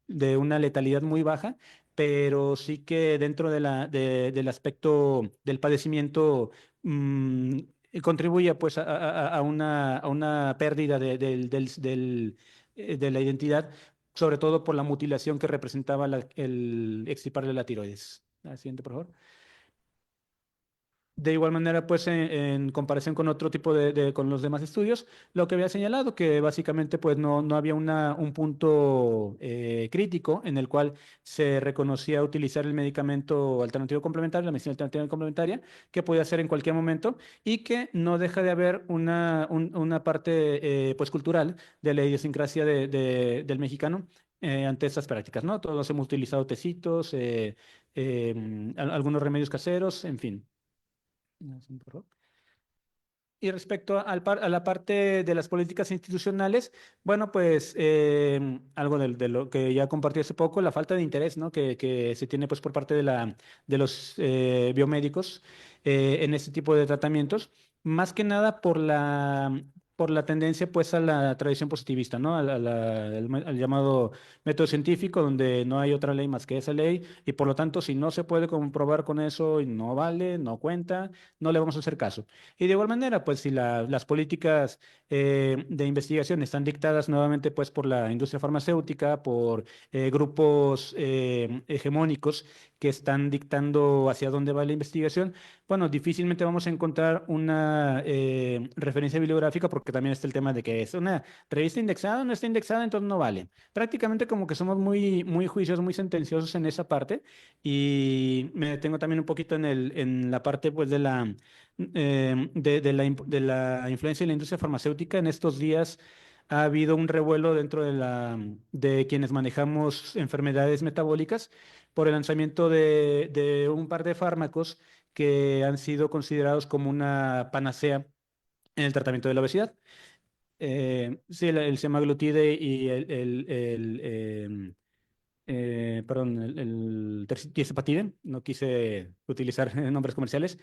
de una letalidad muy baja, pero sí que dentro del aspecto del padecimiento contribuye pues a una pérdida de la identidad, sobre todo por la mutilación que representaba el extirparle la tiroides. La siguiente, por favor. De igual manera, pues en comparación con otro tipo con los demás estudios, lo que había señalado que básicamente pues no había un punto crítico en el cual se reconocía utilizar el medicamento alternativo complementario, la medicina alternativa complementaria, que podía hacer en cualquier momento, y que no deja de haber una parte pues cultural de la idiosincrasia del mexicano ante estas prácticas, ¿no? Todos hemos utilizado tecitos, algunos remedios caseros, en fin. Por favor. Y respecto a la parte de las políticas institucionales, bueno, pues algo de lo que ya compartí hace poco, la falta de interés, ¿no? Que se tiene pues por parte de los biomédicos en este tipo de tratamientos, más que nada por la tendencia pues a la tradición positivista, ¿no? Al llamado método científico, donde no hay otra ley más que esa ley, y por lo tanto, si no se puede comprobar con eso, y no vale, no cuenta, no le vamos a hacer caso. Y de igual manera, pues si las políticas de investigación están dictadas nuevamente pues por la industria farmacéutica, por grupos hegemónicos que están dictando hacia dónde va la investigación, bueno, difícilmente vamos a encontrar una referencia bibliográfica porque también está el tema de que es una revista indexada, no está indexada, entonces no vale. Prácticamente como que somos muy juiciosos, muy sentenciosos en esa parte, y me detengo también un poquito en la parte pues de la influencia de la industria farmacéutica. En estos días ha habido un revuelo dentro de quienes manejamos enfermedades metabólicas por el lanzamiento de un par de fármacos que han sido considerados como una panacea en el tratamiento de la obesidad. Sí, el semaglutide y perdón, el tirzepatide, no quise utilizar nombres comerciales,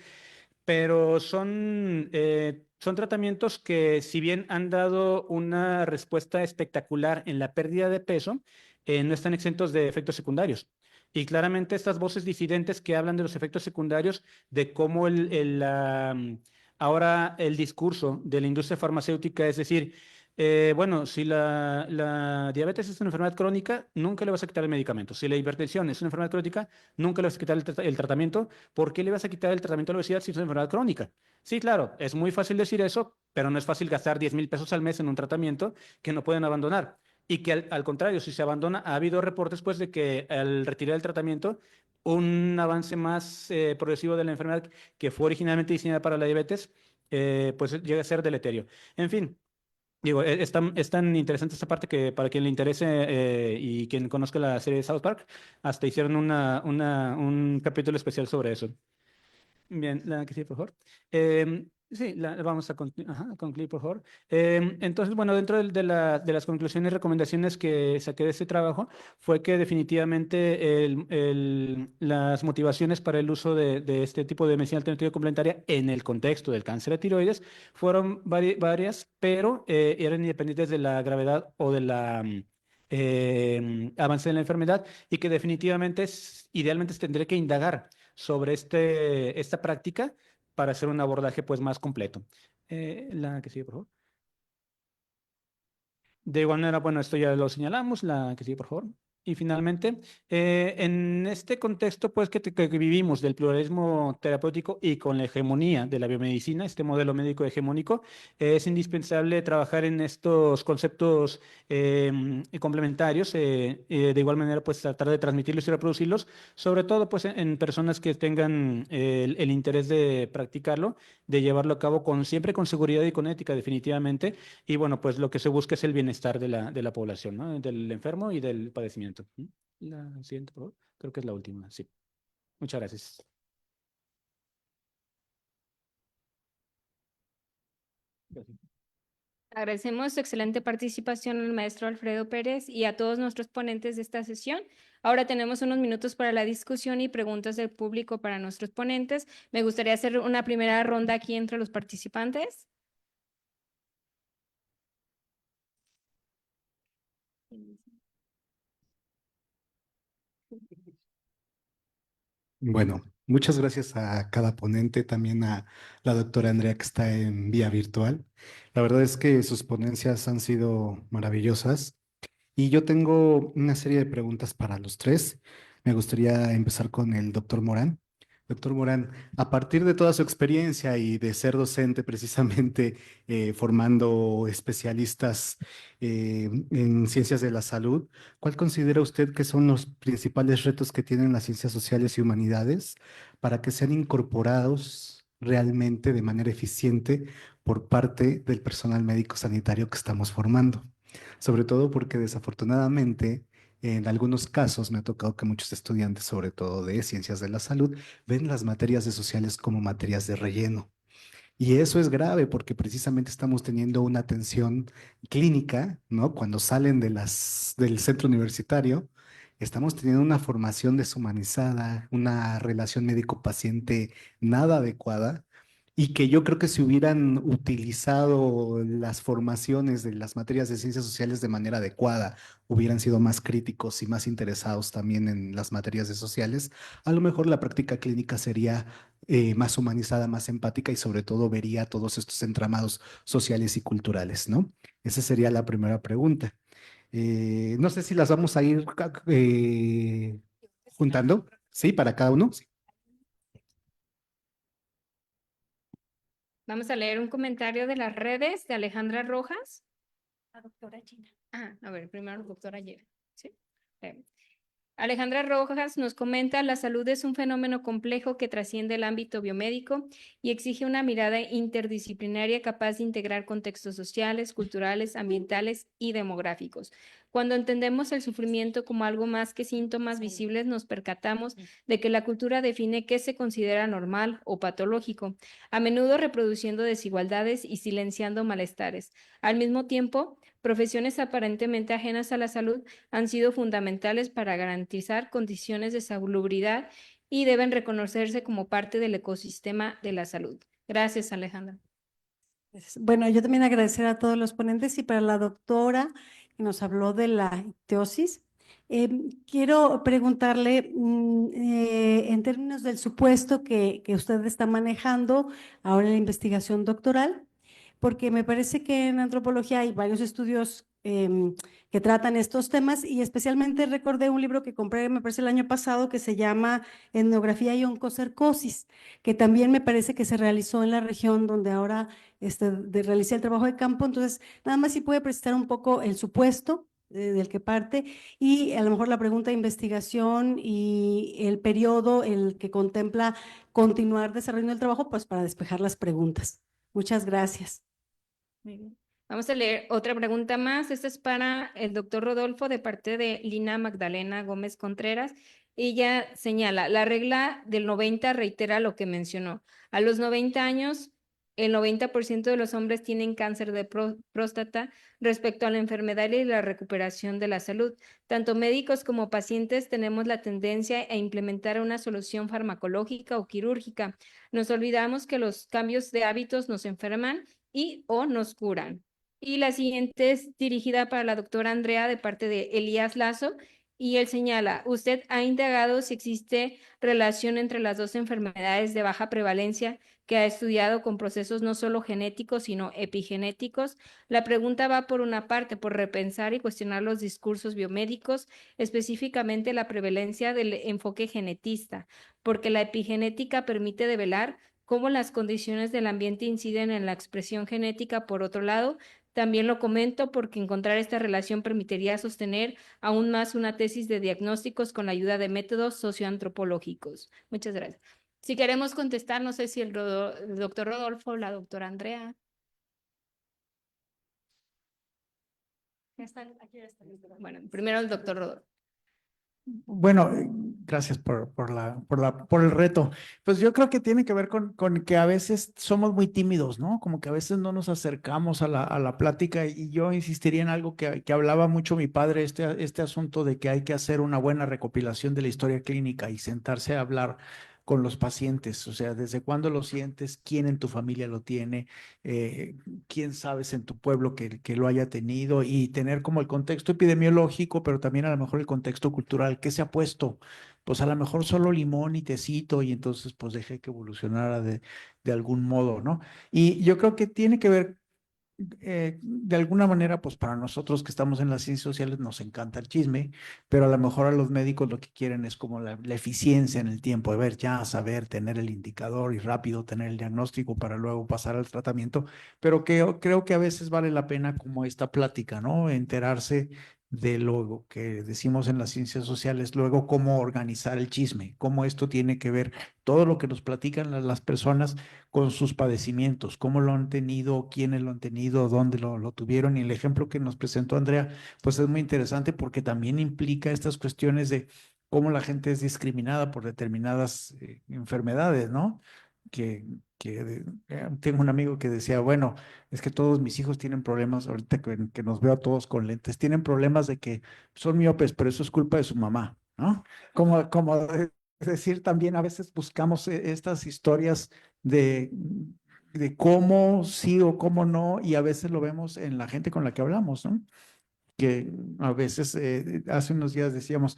pero son tratamientos que, si bien han dado una respuesta espectacular en la pérdida de peso, no están exentos de efectos secundarios. Y claramente estas voces disidentes que hablan de los efectos secundarios, de cómo ahora el discurso de la industria farmacéutica es decir, bueno, si la diabetes es una enfermedad crónica, nunca le vas a quitar el medicamento. Si la hipertensión es una enfermedad crónica, nunca le vas a quitar el tratamiento. ¿Por qué le vas a quitar el tratamiento de la obesidad si es una enfermedad crónica? Sí, claro, es muy fácil decir eso, pero no es fácil gastar 10,000 pesos al mes en un tratamiento que no pueden abandonar. Y que al contrario, si se abandona, ha habido reportes pues de que al retirar el tratamiento, un avance más progresivo de la enfermedad que fue originalmente diseñada para la diabetes, pues llega a ser deleterio. En fin. Digo, es tan interesante esta parte que para quien le interese y quien conozca la serie de South Park, hasta hicieron un capítulo especial sobre eso. Bien, la que sigue, por favor. Sí, vamos a concluir, por favor. Entonces, bueno, dentro de las conclusiones y recomendaciones que saqué de este trabajo, fue que definitivamente las motivaciones para el uso de este tipo de medicina alternativa complementaria en el contexto del cáncer de tiroides fueron varias, pero eran independientes de la gravedad o de la avance de la enfermedad, y que definitivamente idealmente se tendría que indagar sobre esta práctica para hacer un abordaje pues más completo. La que sigue, por favor. De igual manera, bueno, esto ya lo señalamos, la que sigue, por favor. Y finalmente, en este contexto pues que vivimos del pluralismo terapéutico y con la hegemonía de la biomedicina, este modelo médico hegemónico, es indispensable trabajar en estos conceptos complementarios, de igual manera pues tratar de transmitirlos y reproducirlos, sobre todo pues en personas que tengan el interés de practicarlo, de llevarlo a cabo siempre con seguridad y con ética definitivamente. Y bueno, pues lo que se busca es el bienestar de la población, ¿no? Del enfermo y del padecimiento. La siguiente, por favor. Creo que es la última, sí. Muchas gracias. Gracias. Agradecemos su excelente participación al maestro Alfredo Pérez y a todos nuestros ponentes de esta sesión. Ahora tenemos unos minutos para la discusión y preguntas del público para nuestros ponentes. Me gustaría hacer una primera ronda aquí entre los participantes. Bueno, muchas gracias a cada ponente, también a la doctora Andrea que está en vía virtual. La verdad es que sus ponencias han sido maravillosas y yo tengo una serie de preguntas para los tres. Me gustaría empezar con el doctor Morán. Doctor Morán, a partir de toda su experiencia y de ser docente precisamente formando especialistas en ciencias de la salud, ¿cuál considera usted que son los principales retos que tienen las ciencias sociales y humanidades para que sean incorporados realmente de manera eficiente por parte del personal médico sanitario que estamos formando? Sobre todo porque desafortunadamente en algunos casos me ha tocado que muchos estudiantes, sobre todo de ciencias de la salud, ven las materias de sociales como materias de relleno. Y eso es grave porque precisamente estamos teniendo una atención clínica, ¿no? Cuando salen del centro universitario, estamos teniendo una formación deshumanizada, una relación médico-paciente nada adecuada y que yo creo que si hubieran utilizado las formaciones de las materias de ciencias sociales de manera adecuada, hubieran sido más críticos y más interesados también en las materias de sociales, a lo mejor la práctica clínica sería más humanizada, más empática y sobre todo vería todos estos entramados sociales y culturales, ¿no? Esa sería la primera pregunta. No sé si las vamos a ir juntando, ¿sí? Para cada uno. Vamos a leer un comentario de las redes de Alejandra Rojas. La doctora Gina. A ver, primero doctora Yera. ¿Sí? Alejandra Rojas nos comenta, la salud es un fenómeno complejo que trasciende el ámbito biomédico y exige una mirada interdisciplinaria capaz de integrar contextos sociales, culturales, ambientales y demográficos. Cuando entendemos el sufrimiento como algo más que síntomas visibles, nos percatamos de que la cultura define qué se considera normal o patológico, a menudo reproduciendo desigualdades y silenciando malestares. Al mismo tiempo, profesiones aparentemente ajenas a la salud han sido fundamentales para garantizar condiciones de salubridad y deben reconocerse como parte del ecosistema de la salud. Gracias, Alejandra. Bueno, yo también agradecer a todos los ponentes y para la doctora que nos habló de la icteosis. Quiero preguntarle, en términos del supuesto que usted está manejando ahora en la investigación doctoral, porque me parece que en antropología hay varios estudios que tratan estos temas y especialmente recordé un libro que compré, me parece el año pasado, que se llama Etnografía y Oncocercosis, que también me parece que se realizó en la región donde ahora realicé el trabajo de campo. Entonces, nada más si puede precisar un poco el supuesto del que parte y a lo mejor la pregunta de investigación y el periodo, el que contempla continuar desarrollando el trabajo, pues para despejar las preguntas. Muchas gracias. Muy bien. Vamos a leer otra pregunta más. Esta es para el doctor Rodolfo de parte de Lina Magdalena Gómez Contreras. Ella señala, la regla del 90 reitera lo que mencionó. A los 90 años, el 90% de los hombres tienen cáncer de próstata respecto a la enfermedad y la recuperación de la salud. Tanto médicos como pacientes tenemos la tendencia a implementar una solución farmacológica o quirúrgica. Nos olvidamos que los cambios de hábitos nos enferman y o nos curan. Y la siguiente es dirigida para la doctora Andrea de parte de Elías Lazo y él señala, usted ha indagado si existe relación entre las dos enfermedades de baja prevalencia que ha estudiado con procesos no solo genéticos sino epigenéticos. La pregunta va por una parte por repensar y cuestionar los discursos biomédicos, específicamente la prevalencia del enfoque genetista, porque la epigenética permite develar cómo las condiciones del ambiente inciden en la expresión genética. Por otro lado, también lo comento porque encontrar esta relación permitiría sostener aún más una tesis de diagnósticos con la ayuda de métodos socioantropológicos. Muchas gracias. Si queremos contestar, no sé si el doctor Rodolfo o la doctora Andrea. Bueno, primero el doctor Rodolfo. Bueno, gracias por el reto. Pues yo creo que tiene que ver con que a veces somos muy tímidos, ¿no? Como que a veces no nos acercamos a la plática y yo insistiría en algo que hablaba mucho mi padre, este asunto de que hay que hacer una buena recopilación de la historia clínica y sentarse a hablar con los pacientes, o sea, desde cuándo lo sientes, quién en tu familia lo tiene, eh, quién sabes en tu pueblo que lo haya tenido y tener como el contexto epidemiológico, pero también a lo mejor el contexto cultural, ¿qué se ha puesto? Pues a lo mejor solo limón y tecito y entonces pues dejé que evolucionara de algún modo, ¿no? Y yo creo que tiene que ver de alguna manera, pues para nosotros que estamos en las ciencias sociales nos encanta el chisme, pero a lo mejor a los médicos lo que quieren es como la eficiencia en el tiempo, de ver ya, saber, tener el indicador y rápido tener el diagnóstico para luego pasar al tratamiento, pero que creo que a veces vale la pena como esta plática, ¿no? Enterarse de lo que decimos en las ciencias sociales, luego cómo organizar el chisme, cómo esto tiene que ver, todo lo que nos platican las personas con sus padecimientos, cómo lo han tenido, quiénes lo han tenido, dónde lo tuvieron. Y el ejemplo que nos presentó Andrea, pues es muy interesante porque también implica estas cuestiones de cómo la gente es discriminada por determinadas enfermedades, ¿no? tengo un amigo que decía, bueno, es que todos mis hijos tienen problemas, ahorita que nos veo a todos con lentes, tienen problemas de que son miopes, pero eso es culpa de su mamá, ¿no? Decir también, a veces buscamos estas historias de, de cómo sí o cómo no, y a veces lo vemos en la gente con la que hablamos, ¿no? Que a veces, hace unos días decíamos,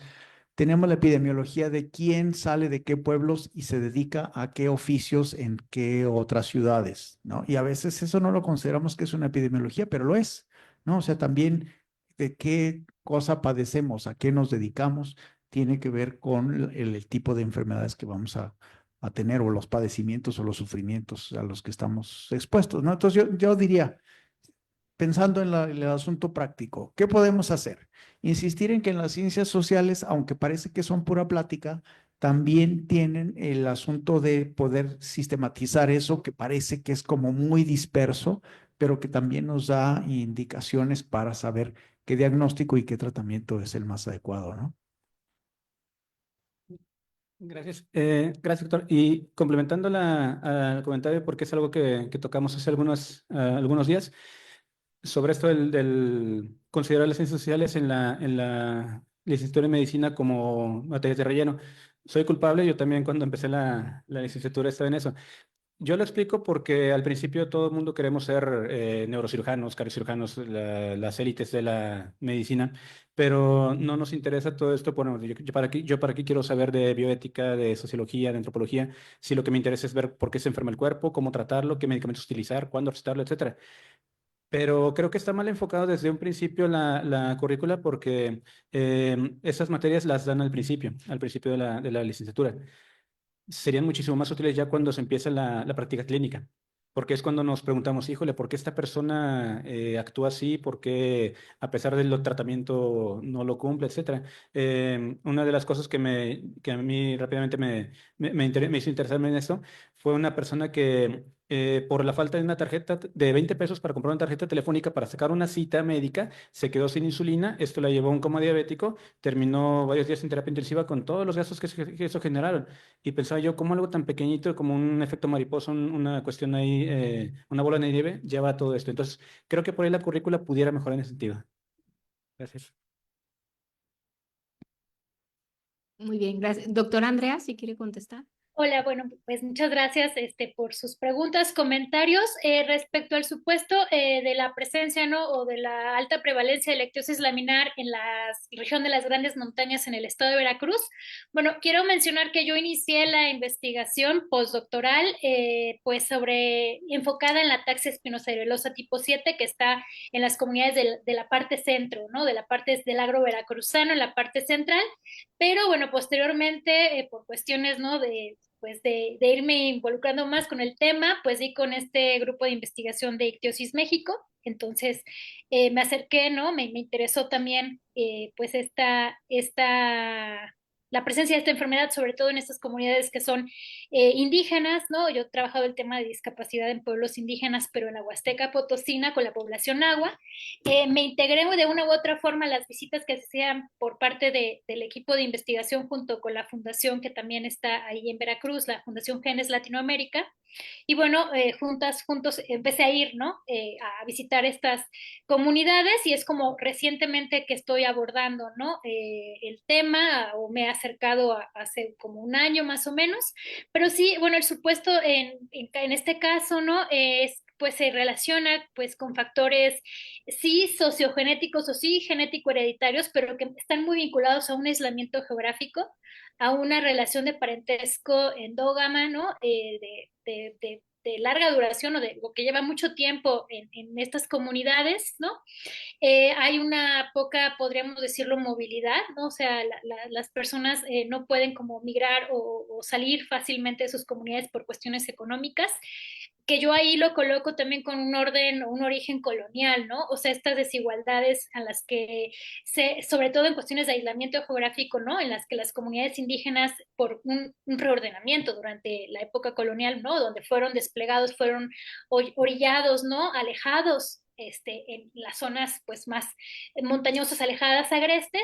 tenemos la epidemiología de quién sale de qué pueblos y se dedica a qué oficios en qué otras ciudades, ¿no? Y a veces eso no lo consideramos que es una epidemiología, pero lo es, ¿no? O sea, también de qué cosa padecemos, a qué nos dedicamos, tiene que ver con el tipo de enfermedades que vamos a tener o los padecimientos o los sufrimientos a los que estamos expuestos, ¿no? Entonces yo diría, pensando en el asunto práctico, ¿qué podemos hacer? Insistir en que en las ciencias sociales, aunque parece que son pura plática, también tienen el asunto de poder sistematizar eso que parece que es como muy disperso, pero que también nos da indicaciones para saber qué diagnóstico y qué tratamiento es el más adecuado, ¿no? Gracias. Gracias, doctor. Y complementando al comentario, porque es algo que tocamos hace algunos días, sobre esto del considerar las ciencias sociales en la licenciatura en medicina como materias de relleno. Soy culpable, yo también cuando empecé la licenciatura estaba en eso. Yo lo explico porque al principio todo el mundo queremos ser neurocirujanos, cardiocirujanos, las élites de la medicina, pero no nos interesa todo esto. Bueno, yo para qué quiero saber de bioética, de sociología, de antropología, si lo que me interesa es ver por qué se enferma el cuerpo, cómo tratarlo, qué medicamentos utilizar, cuándo recetarlo, etcétera. Pero creo que está mal enfocado desde un principio la currícula porque esas materias las dan al principio de la licenciatura. Serían muchísimo más útiles ya cuando se empieza la práctica clínica, porque es cuando nos preguntamos, híjole, ¿por qué esta persona actúa así? ¿Por qué a pesar del tratamiento no lo cumple, etcétera? Una de las cosas que a mí rápidamente me hizo interesarme en esto fue una persona que por la falta de una tarjeta de 20 pesos para comprar una tarjeta telefónica para sacar una cita médica, se quedó sin insulina, esto la llevó a un coma diabético, terminó varios días en terapia intensiva con todos los gastos que eso generaron. Y pensaba yo, cómo algo tan pequeñito como un efecto mariposa, una cuestión ahí, una bola de nieve, lleva a todo esto. Entonces, creo que por ahí la currícula pudiera mejorar en ese sentido. Gracias. Muy bien, gracias. Doctora Andrea, si quiere contestar. Hola, bueno, pues muchas gracias por sus preguntas, comentarios. Respecto al supuesto de la presencia, ¿no? O de la alta prevalencia de la ictiosis laminar en la región de las Grandes Montañas en el estado de Veracruz. Bueno, quiero mencionar que yo inicié la investigación postdoctoral pues enfocada en la ataxia espinocerebelosa tipo 7 que está en las comunidades de la parte centro, ¿no? De la parte del agro veracruzano, en la parte central. Pero bueno, posteriormente, por cuestiones, ¿no? De irme involucrando más con el tema, pues di con este grupo de investigación de Ictiosis México. Entonces, me acerqué, ¿no? Me interesó también, pues, la presencia de esta enfermedad, sobre todo en estas comunidades que son indígenas, ¿no? Yo he trabajado el tema de discapacidad en pueblos indígenas, pero en la Huasteca Potosina, con la población nahua. Me integré de una u otra forma a las visitas que se hacían por parte del equipo de investigación junto con la fundación que también está ahí en Veracruz, la Fundación Genes Latinoamérica. Y bueno, juntos empecé a ir, ¿no? A visitar estas comunidades y es como recientemente que estoy abordando, ¿no? El tema o me he acercado hace como un año más o menos, pero sí, bueno, el supuesto en este caso, ¿no? Pues se relaciona pues con factores sí sociogenéticos o sí genético-hereditarios, pero que están muy vinculados a un aislamiento geográfico, a una relación de parentesco endógama, ¿no? De larga duración o o que lleva mucho tiempo en estas comunidades, ¿no? Hay una poca, podríamos decirlo, movilidad, ¿no? O sea, las personas no pueden como migrar o salir fácilmente de sus comunidades por cuestiones económicas, que yo ahí lo coloco también con un orden, un origen colonial, ¿no? O sea, estas desigualdades a las que sobre todo en cuestiones de aislamiento geográfico, ¿no? En las que las comunidades indígenas, por un reordenamiento durante la época colonial, ¿no? Donde fueron desplegados, fueron orillados, ¿no? Alejados, en las zonas, pues, más montañosas, alejadas, agrestes,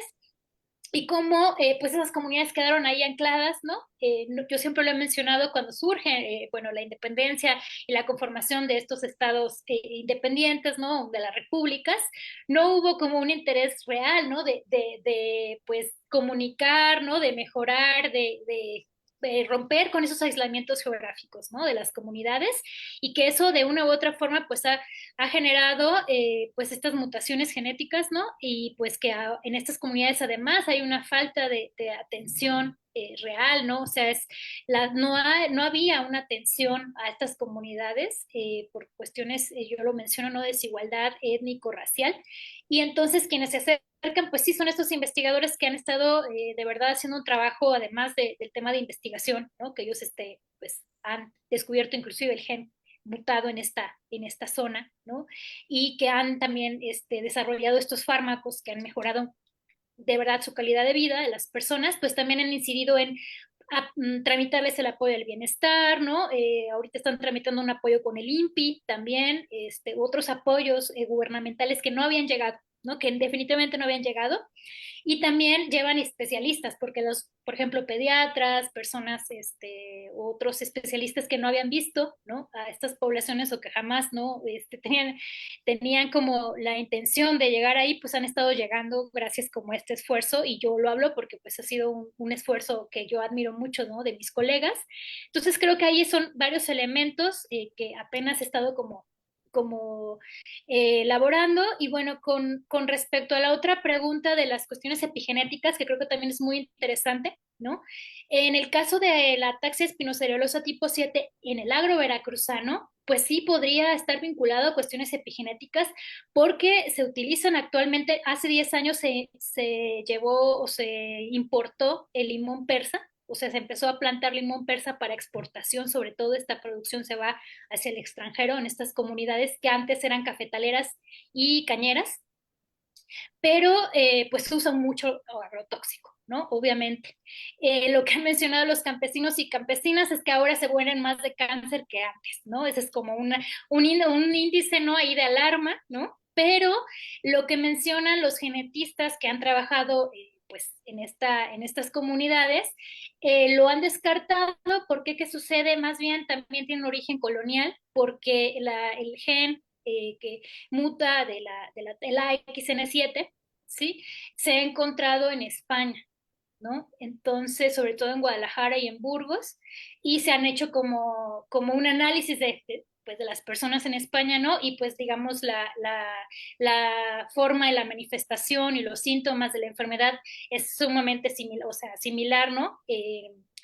y cómo pues esas comunidades quedaron ahí ancladas, ¿no? Yo siempre lo he mencionado cuando surge, bueno, la independencia y la conformación de estos estados independientes, ¿no? De las repúblicas, no hubo como un interés real, ¿no? Pues comunicar, ¿no? De mejorar, de romper con esos aislamientos geográficos, ¿no? De las comunidades, y que eso de una u otra forma pues ha generado pues estas mutaciones genéticas, ¿no? Y pues que en estas comunidades además hay una falta de atención real, ¿no? O sea, no había una atención a estas comunidades por cuestiones, yo lo menciono, ¿no? Desigualdad étnico-racial. Y entonces quienes se acercan, pues sí, son estos investigadores que han estado de verdad haciendo un trabajo, además del tema de investigación, ¿no? Que ellos pues, han descubierto inclusive el gen mutado en esta zona, ¿no? Y que han también desarrollado estos fármacos que han mejorado de verdad su calidad de vida de las personas, pues también han incidido en tramitarles el apoyo al bienestar, ¿no? Ahorita están tramitando un apoyo con el INPI también, otros apoyos gubernamentales que no habían llegado, ¿no? Que definitivamente no habían llegado. Y también llevan especialistas, porque por ejemplo, pediatras, personas, otros especialistas que no habían visto, ¿no? A estas poblaciones o que jamás, ¿no? Tenían como la intención de llegar ahí, pues han estado llegando gracias como a este esfuerzo, y yo lo hablo porque pues ha sido un esfuerzo que yo admiro mucho, ¿no? De mis colegas. Entonces creo que ahí son varios elementos que apenas he estado como elaborando. Y bueno, con respecto a la otra pregunta de las cuestiones epigenéticas, que creo que también es muy interesante, ¿no? En el caso de la ataxia espinocerelosa tipo 7 en el agro veracruzano, pues sí podría estar vinculado a cuestiones epigenéticas, porque se utilizan actualmente, hace 10 años se llevó o se importó el limón persa, o sea, se empezó a plantar limón persa para exportación, sobre todo esta producción se va hacia el extranjero en estas comunidades que antes eran cafetaleras y cañeras, pero pues se usa mucho agrotóxico, ¿no? Obviamente. Lo que han mencionado los campesinos y campesinas es que ahora se mueren más de cáncer que antes, ¿no? Ese es como un índice, ¿no? Ahí de alarma, ¿no? Pero lo que mencionan los genetistas que han trabajado pues en estas comunidades, lo han descartado porque ¿qué sucede? Más bien también tiene un origen colonial, porque el gen que muta de la XN7, ¿sí? Se ha encontrado en España, ¿no? Entonces, sobre todo en Guadalajara y en Burgos, y se han hecho como un análisis pues de las personas en España, ¿no? Y pues digamos la forma de la manifestación y los síntomas de la enfermedad es sumamente similar, o sea, similar, ¿no?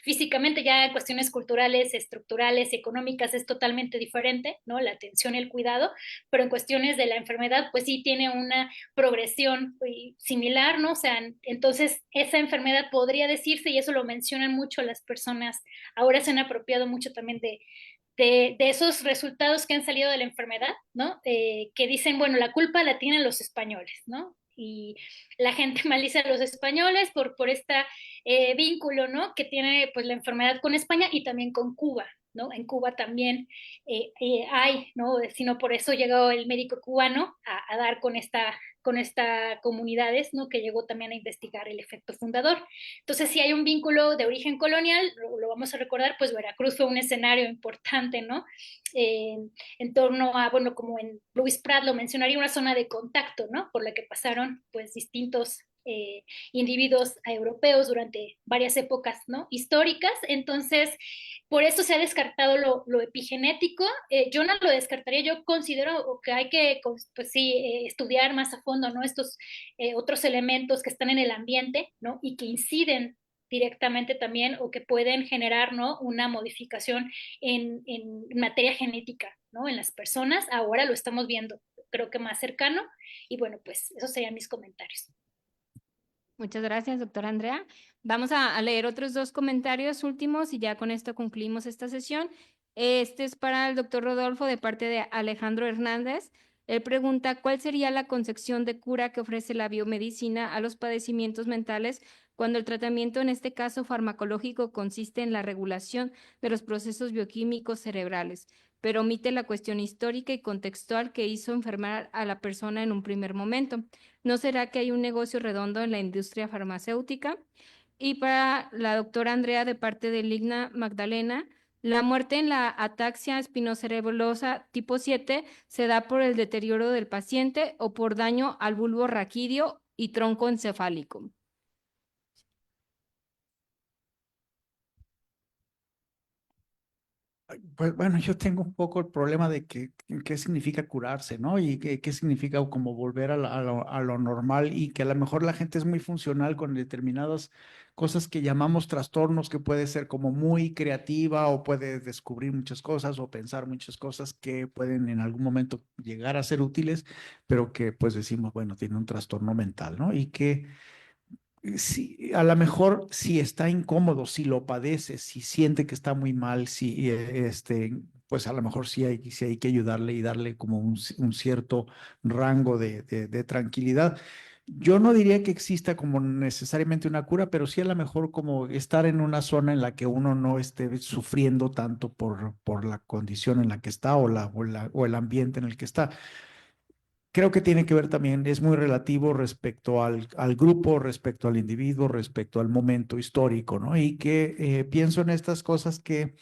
Físicamente ya en cuestiones culturales, estructurales, económicas es totalmente diferente, ¿no? La atención y el cuidado, pero en cuestiones de la enfermedad, pues sí tiene una progresión similar, ¿no? O sea, entonces esa enfermedad podría decirse, y eso lo mencionan mucho las personas, ahora se han apropiado mucho también de esos resultados que han salido de la enfermedad, ¿no? Que dicen, bueno, la culpa la tienen los españoles, ¿no? Y la gente maldice a los españoles por este vínculo, ¿no? Que tiene pues la enfermedad con España y también con Cuba, ¿no? En Cuba también hay, ¿no? Sino por eso llegó el médico cubano a dar con esta comunidades, ¿no? Que llegó también a investigar el efecto fundador. Entonces, si hay un vínculo de origen colonial, lo vamos a recordar, pues Veracruz fue un escenario importante, ¿no? En torno a, bueno, como en Luis Prat lo mencionaría, una zona de contacto, ¿no? Por la que pasaron, pues, distintos individuos europeos durante varias épocas, ¿no? Históricas. Entonces, por eso se ha descartado lo epigenético. Yo no lo descartaría, yo considero que hay que, pues sí, estudiar más a fondo, ¿no? Estos otros elementos que están en el ambiente, ¿no? Y que inciden directamente también o que pueden generar, ¿no? Una modificación en materia genética, ¿no? En las personas. Ahora lo estamos viendo, creo que más cercano. Y bueno, pues esos serían mis comentarios. Muchas gracias, doctora Andrea. Vamos a leer otros dos comentarios últimos y ya con esto concluimos esta sesión. Este es para el doctor Rodolfo de parte de Alejandro Hernández. Él pregunta, ¿cuál sería la concepción de cura que ofrece la biomedicina a los padecimientos mentales cuando el tratamiento, en este caso farmacológico, consiste en la regulación de los procesos bioquímicos cerebrales? pero omite la cuestión histórica y contextual que hizo enfermar a la persona en un primer momento. ¿No será que hay un negocio redondo en la industria farmacéutica? Y para la doctora Andrea, de parte de Ligna Magdalena, la muerte en la ataxia espinocerebelosa tipo 7 se da por el deterioro del paciente o por daño al bulbo raquídeo y tronco encefálico. Pues bueno, yo tengo un poco el problema de qué significa curarse, ¿no? Y qué significa como volver a lo normal y que a lo mejor la gente es muy funcional con determinadas cosas que llamamos trastornos, que puede ser como muy creativa o puede descubrir muchas cosas o pensar muchas cosas que pueden en algún momento llegar a ser útiles, pero que pues decimos, bueno, tiene un trastorno mental, ¿no? Y que sí, a lo mejor si está incómodo, si lo padece, si siente que está muy mal, si pues a lo mejor sí hay que ayudarle y darle como un cierto rango de tranquilidad. Yo no diría que exista como necesariamente una cura, pero sí a lo mejor como estar en una zona en la que uno no esté sufriendo tanto por la condición en la que está o el ambiente en el que está. Creo que tiene que ver también, es muy relativo respecto al grupo, respecto al individuo, respecto al momento histórico, ¿no? Y que pienso en estas cosas que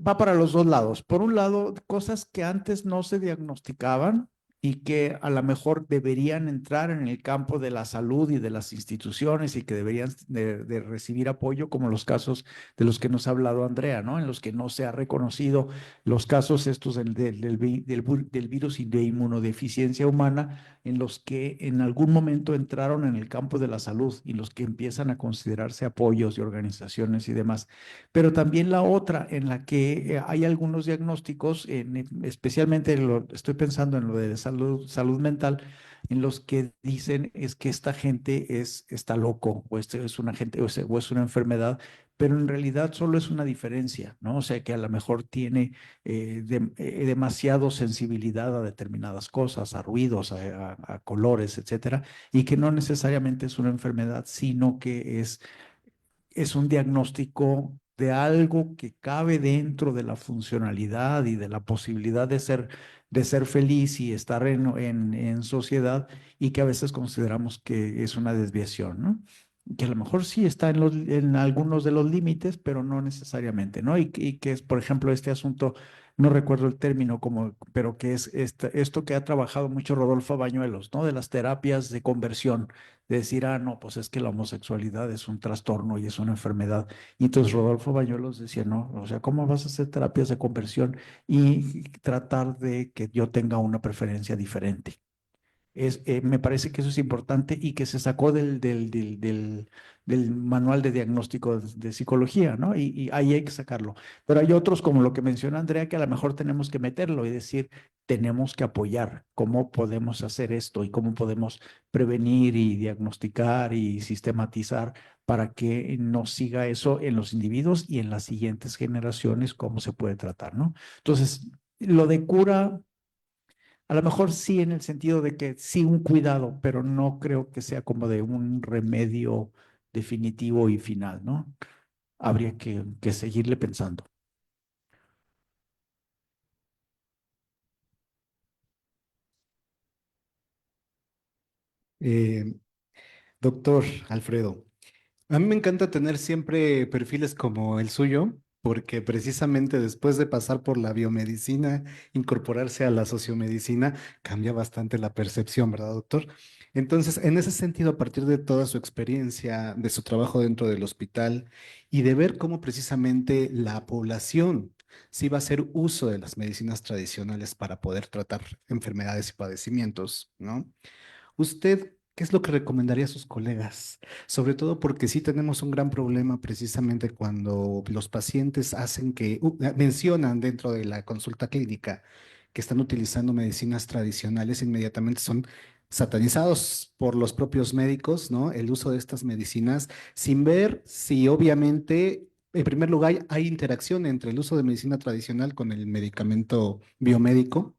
va para los dos lados. Por un lado, cosas que antes no se diagnosticaban y que a lo mejor deberían entrar en el campo de la salud y de las instituciones y que deberían de recibir apoyo, como los casos de los que nos ha hablado Andrea, ¿no? En los que no se ha reconocido los casos estos del virus y de inmunodeficiencia humana, en los que en algún momento entraron en el campo de la salud y los que empiezan a considerarse apoyos y organizaciones y demás, pero también la otra en la que hay algunos diagnósticos, especialmente estoy pensando en lo de salud mental, en los que dicen es que esta gente está loco o este es una gente o es una enfermedad, pero en realidad solo es una diferencia, ¿no? O sea que a lo mejor tiene demasiado sensibilidad a determinadas cosas, a ruidos, a colores, etcétera, y que no necesariamente es una enfermedad, sino que es un diagnóstico de algo que cabe dentro de la funcionalidad y de la posibilidad de ser feliz y estar en sociedad y que a veces consideramos que es una desviación, ¿no? Que a lo mejor sí está en algunos de los límites, pero no necesariamente, ¿no? Y que es, por ejemplo, este asunto, no recuerdo el término, pero que es esto que ha trabajado mucho Rodolfo Bañuelos, ¿no? De las terapias de conversión, de decir, no, pues es que la homosexualidad es un trastorno y es una enfermedad. Y entonces Rodolfo Bañuelos decía, no, o sea, ¿cómo vas a hacer terapias de conversión y tratar de que yo tenga una preferencia diferente? Me parece que eso es importante y que se sacó del manual de diagnóstico de psicología, ¿no? Y ahí hay que sacarlo. Pero hay otros, como lo que menciona Andrea, que a lo mejor tenemos que meterlo y decir, tenemos que apoyar cómo podemos hacer esto y cómo podemos prevenir y diagnosticar y sistematizar para que no siga eso en los individuos y en las siguientes generaciones, cómo se puede tratar, ¿no? Entonces, lo de cura a lo mejor sí en el sentido de que sí un cuidado, pero no creo que sea como de un remedio definitivo y final, ¿no? Habría que seguirle pensando. Eh, Doctor Alfredo, a mí me encanta tener siempre perfiles como el suyo, porque precisamente después de pasar por la biomedicina, incorporarse a la sociomedicina, cambia bastante la percepción, ¿verdad, doctor? Entonces, en ese sentido, a partir de toda su experiencia, de su trabajo dentro del hospital y de ver cómo precisamente la población sí va a hacer uso de las medicinas tradicionales para poder tratar enfermedades y padecimientos, ¿no? ¿Usted qué es lo que recomendaría a sus colegas? Sobre todo porque sí tenemos un gran problema precisamente cuando los pacientes mencionan dentro de la consulta clínica que están utilizando medicinas tradicionales, inmediatamente son satanizados por los propios médicos, ¿no? El uso de estas medicinas sin ver si obviamente, en primer lugar, hay interacción entre el uso de medicina tradicional con el medicamento biomédico.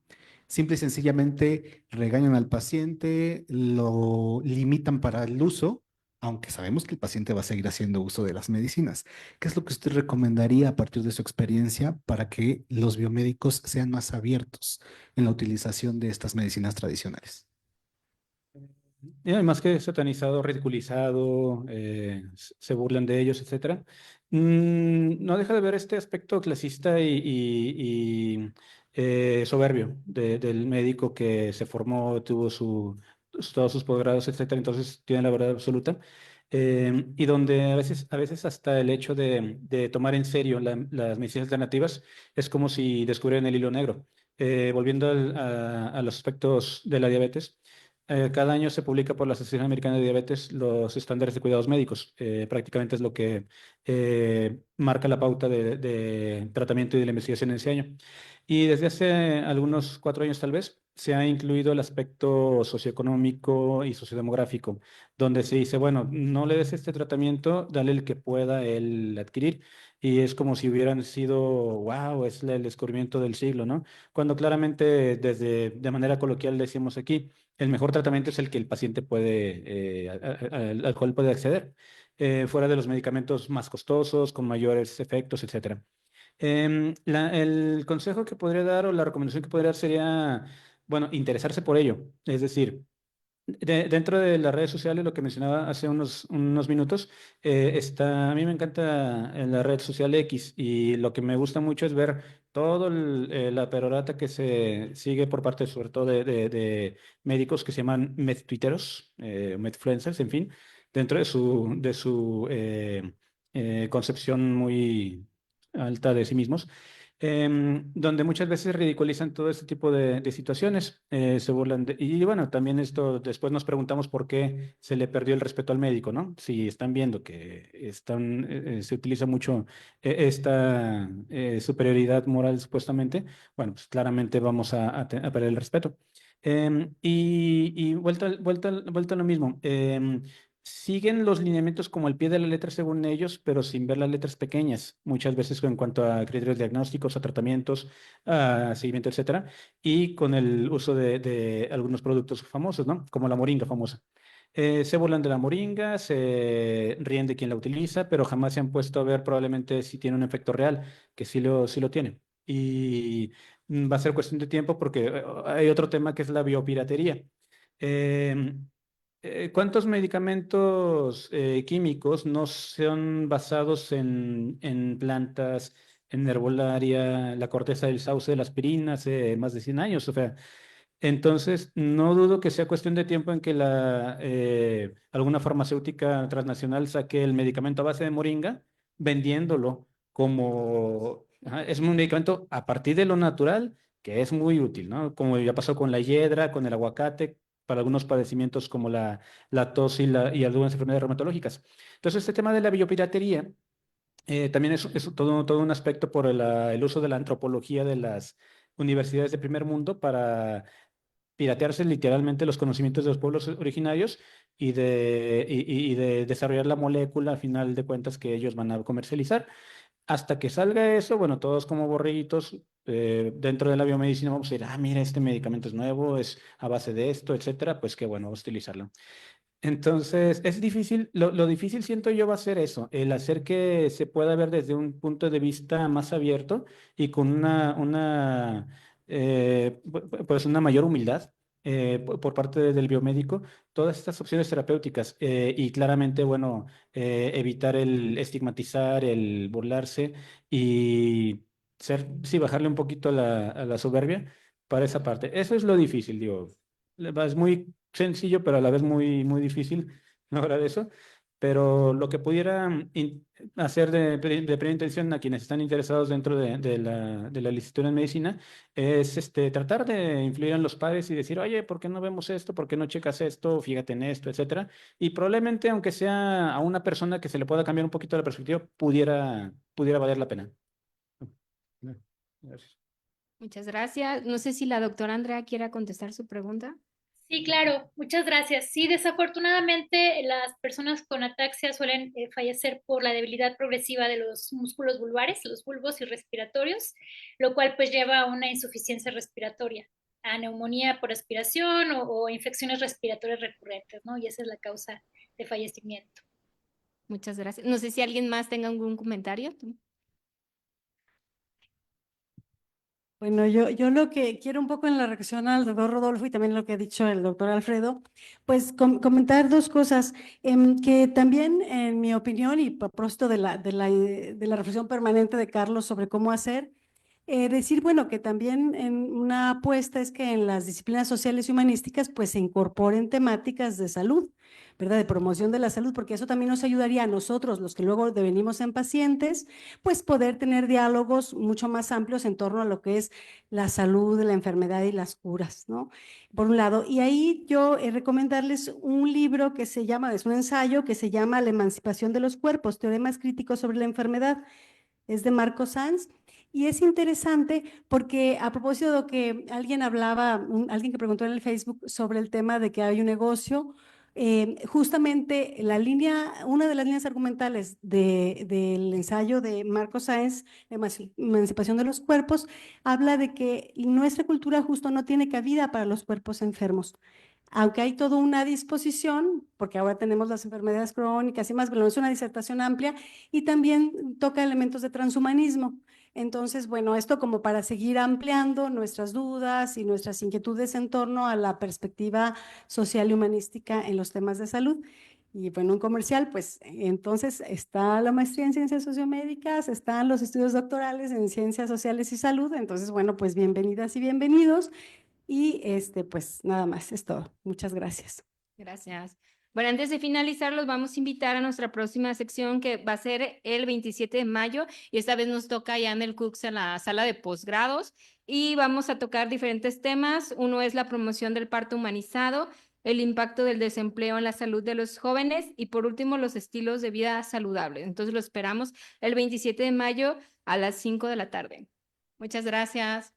Simple y sencillamente regañan al paciente, lo limitan para el uso, aunque sabemos que el paciente va a seguir haciendo uso de las medicinas. ¿Qué es lo que usted recomendaría a partir de su experiencia para que los biomédicos sean más abiertos en la utilización de estas medicinas tradicionales? Y además que es satanizado, ridiculizado, se burlan de ellos, etcétera. No deja de ver este aspecto clasista y soberbio del médico que se formó, tuvo todos sus posgrados, etcétera, entonces tiene la verdad absoluta. Y donde a veces hasta el hecho de tomar en serio las medicinas alternativas es como si descubrieran el hilo negro. Volviendo a los aspectos de la diabetes. Cada año se publica por la Asociación Americana de Diabetes los estándares de cuidados médicos. Prácticamente es lo que marca la pauta de tratamiento y de la investigación en ese año. Y desde hace algunos 4 años tal vez se ha incluido el aspecto socioeconómico y sociodemográfico, donde se dice, bueno, no le des este tratamiento, dale el que pueda él adquirir. Y es como si hubieran sido, wow, es el descubrimiento del siglo, ¿no? Cuando claramente de manera coloquial decimos aquí, el mejor tratamiento es el que el paciente puede, al cual puede acceder, fuera de los medicamentos más costosos, con mayores efectos, etcétera. El consejo que podría dar o la recomendación que podría dar sería, bueno, interesarse por ello. Es decir, dentro de las redes sociales, lo que mencionaba hace unos minutos, a mí me encanta en la red social X y lo que me gusta mucho es ver todo la perorata que se sigue por parte, sobre todo, de médicos que se llaman medtuiteros, medfluencers, en fin, dentro de su concepción muy alta de sí mismos, donde muchas veces ridiculizan todo este tipo de situaciones, se burlan y bueno, también esto, después nos preguntamos por qué se le perdió el respeto al médico, ¿no? Si están viendo que se utiliza mucho esta superioridad moral supuestamente, bueno, pues claramente vamos a perder el respeto. Y vuelta a lo mismo. Siguen los lineamientos como al pie de la letra según ellos, pero sin ver las letras pequeñas, muchas veces en cuanto a criterios diagnósticos, a tratamientos, a seguimiento, etcétera, y con el uso de algunos productos famosos, ¿no? Como la moringa famosa. Se burlan de la moringa, se ríen de quien la utiliza, pero jamás se han puesto a ver probablemente si tiene un efecto real, que sí lo tiene. Y va a ser cuestión de tiempo porque hay otro tema que es la biopiratería. Em, ¿Cuántos medicamentos químicos no son basados en plantas, en herbolaria, la corteza del sauce de la aspirina hace más de 100 años? O sea, entonces no dudo que sea cuestión de tiempo en que alguna farmacéutica transnacional saque el medicamento a base de moringa, vendiéndolo como... ajá, es un medicamento a partir de lo natural que es muy útil, ¿no? Como ya pasó con la hiedra, con el aguacate, para algunos padecimientos como la tos y algunas enfermedades reumatológicas. Entonces, este tema de la biopiratería también es todo un aspecto por el uso de la antropología de las universidades de primer mundo para piratearse literalmente los conocimientos de los pueblos originarios y de desarrollar la molécula, al final de cuentas, que ellos van a comercializar. Hasta que salga eso, bueno, todos como borreguitos dentro de la biomedicina vamos a decir, mira, este medicamento es nuevo, es a base de esto, etcétera, pues qué bueno, vamos a utilizarlo. Entonces, es difícil, lo difícil siento yo va a ser eso, el hacer que se pueda ver desde un punto de vista más abierto y con pues una mayor humildad por parte del biomédico, todas estas opciones terapéuticas y claramente, bueno, evitar el estigmatizar, el burlarse y sí, bajarle un poquito a la soberbia para esa parte. Eso es lo difícil, digo, es muy sencillo, pero a la vez muy, muy difícil lograr eso. Pero lo que pudiera hacer de primera intención a quienes están interesados dentro de la licenciatura en medicina es tratar de influir en los padres y decir, oye, ¿por qué no vemos esto? ¿Por qué no checas esto? Fíjate en esto, etcétera. Y probablemente, aunque sea a una persona que se le pueda cambiar un poquito la perspectiva, pudiera valer la pena. Gracias. Muchas gracias. No sé si la doctora Andrea quiera contestar su pregunta. Sí, claro, muchas gracias. Sí, desafortunadamente las personas con ataxia suelen fallecer por la debilidad progresiva de los músculos vulvares, los bulbos y respiratorios, lo cual pues lleva a una insuficiencia respiratoria. a neumonía por aspiración o infecciones respiratorias recurrentes, ¿no? Y esa es la causa de fallecimiento. Muchas gracias. No sé si alguien más tenga algún comentario. Bueno, yo lo que quiero un poco en la reacción al doctor Rodolfo y también lo que ha dicho el doctor Alfredo, pues comentar dos cosas, que también en mi opinión y a propósito de la reflexión permanente de Carlos sobre cómo hacer, decir, bueno, que también en una apuesta es que en las disciplinas sociales y humanísticas pues se incorporen temáticas de salud, ¿verdad? De promoción de la salud, porque eso también nos ayudaría a nosotros, los que luego devenimos en pacientes, pues poder tener diálogos mucho más amplios en torno a lo que es la salud, la enfermedad y las curas, ¿no? Por un lado, y ahí yo recomendarles un libro que se llama, es un ensayo que se llama La emancipación de los cuerpos, teoremas críticos sobre la enfermedad, es de Marco Sanz. Y es interesante porque a propósito de que alguien hablaba, alguien que preguntó en el Facebook sobre el tema de que hay un negocio, justamente una de las líneas argumentales del ensayo de Marco Sáenz, Emancipación de los Cuerpos, habla de que nuestra cultura justo no tiene cabida para los cuerpos enfermos. Aunque hay toda una disposición, porque ahora tenemos las enfermedades crónicas y más, pero es una disertación amplia y también toca elementos de transhumanismo. Entonces, bueno, esto como para seguir ampliando nuestras dudas y nuestras inquietudes en torno a la perspectiva social y humanística en los temas de salud. Y bueno, un comercial, pues entonces está la maestría en ciencias sociomédicas, están los estudios doctorales en ciencias sociales y salud. Entonces, bueno, pues bienvenidas y bienvenidos. Y pues nada más, es todo. Muchas gracias. Gracias. Bueno, antes de finalizar, los vamos a invitar a nuestra próxima sección que va a ser el 27 de mayo y esta vez nos toca ya en el CUCS en la sala de posgrados y vamos a tocar diferentes temas. Uno es la promoción del parto humanizado, el impacto del desempleo en la salud de los jóvenes y por último los estilos de vida saludables. Entonces lo esperamos el 27 de mayo a las 5 de la tarde. Muchas gracias.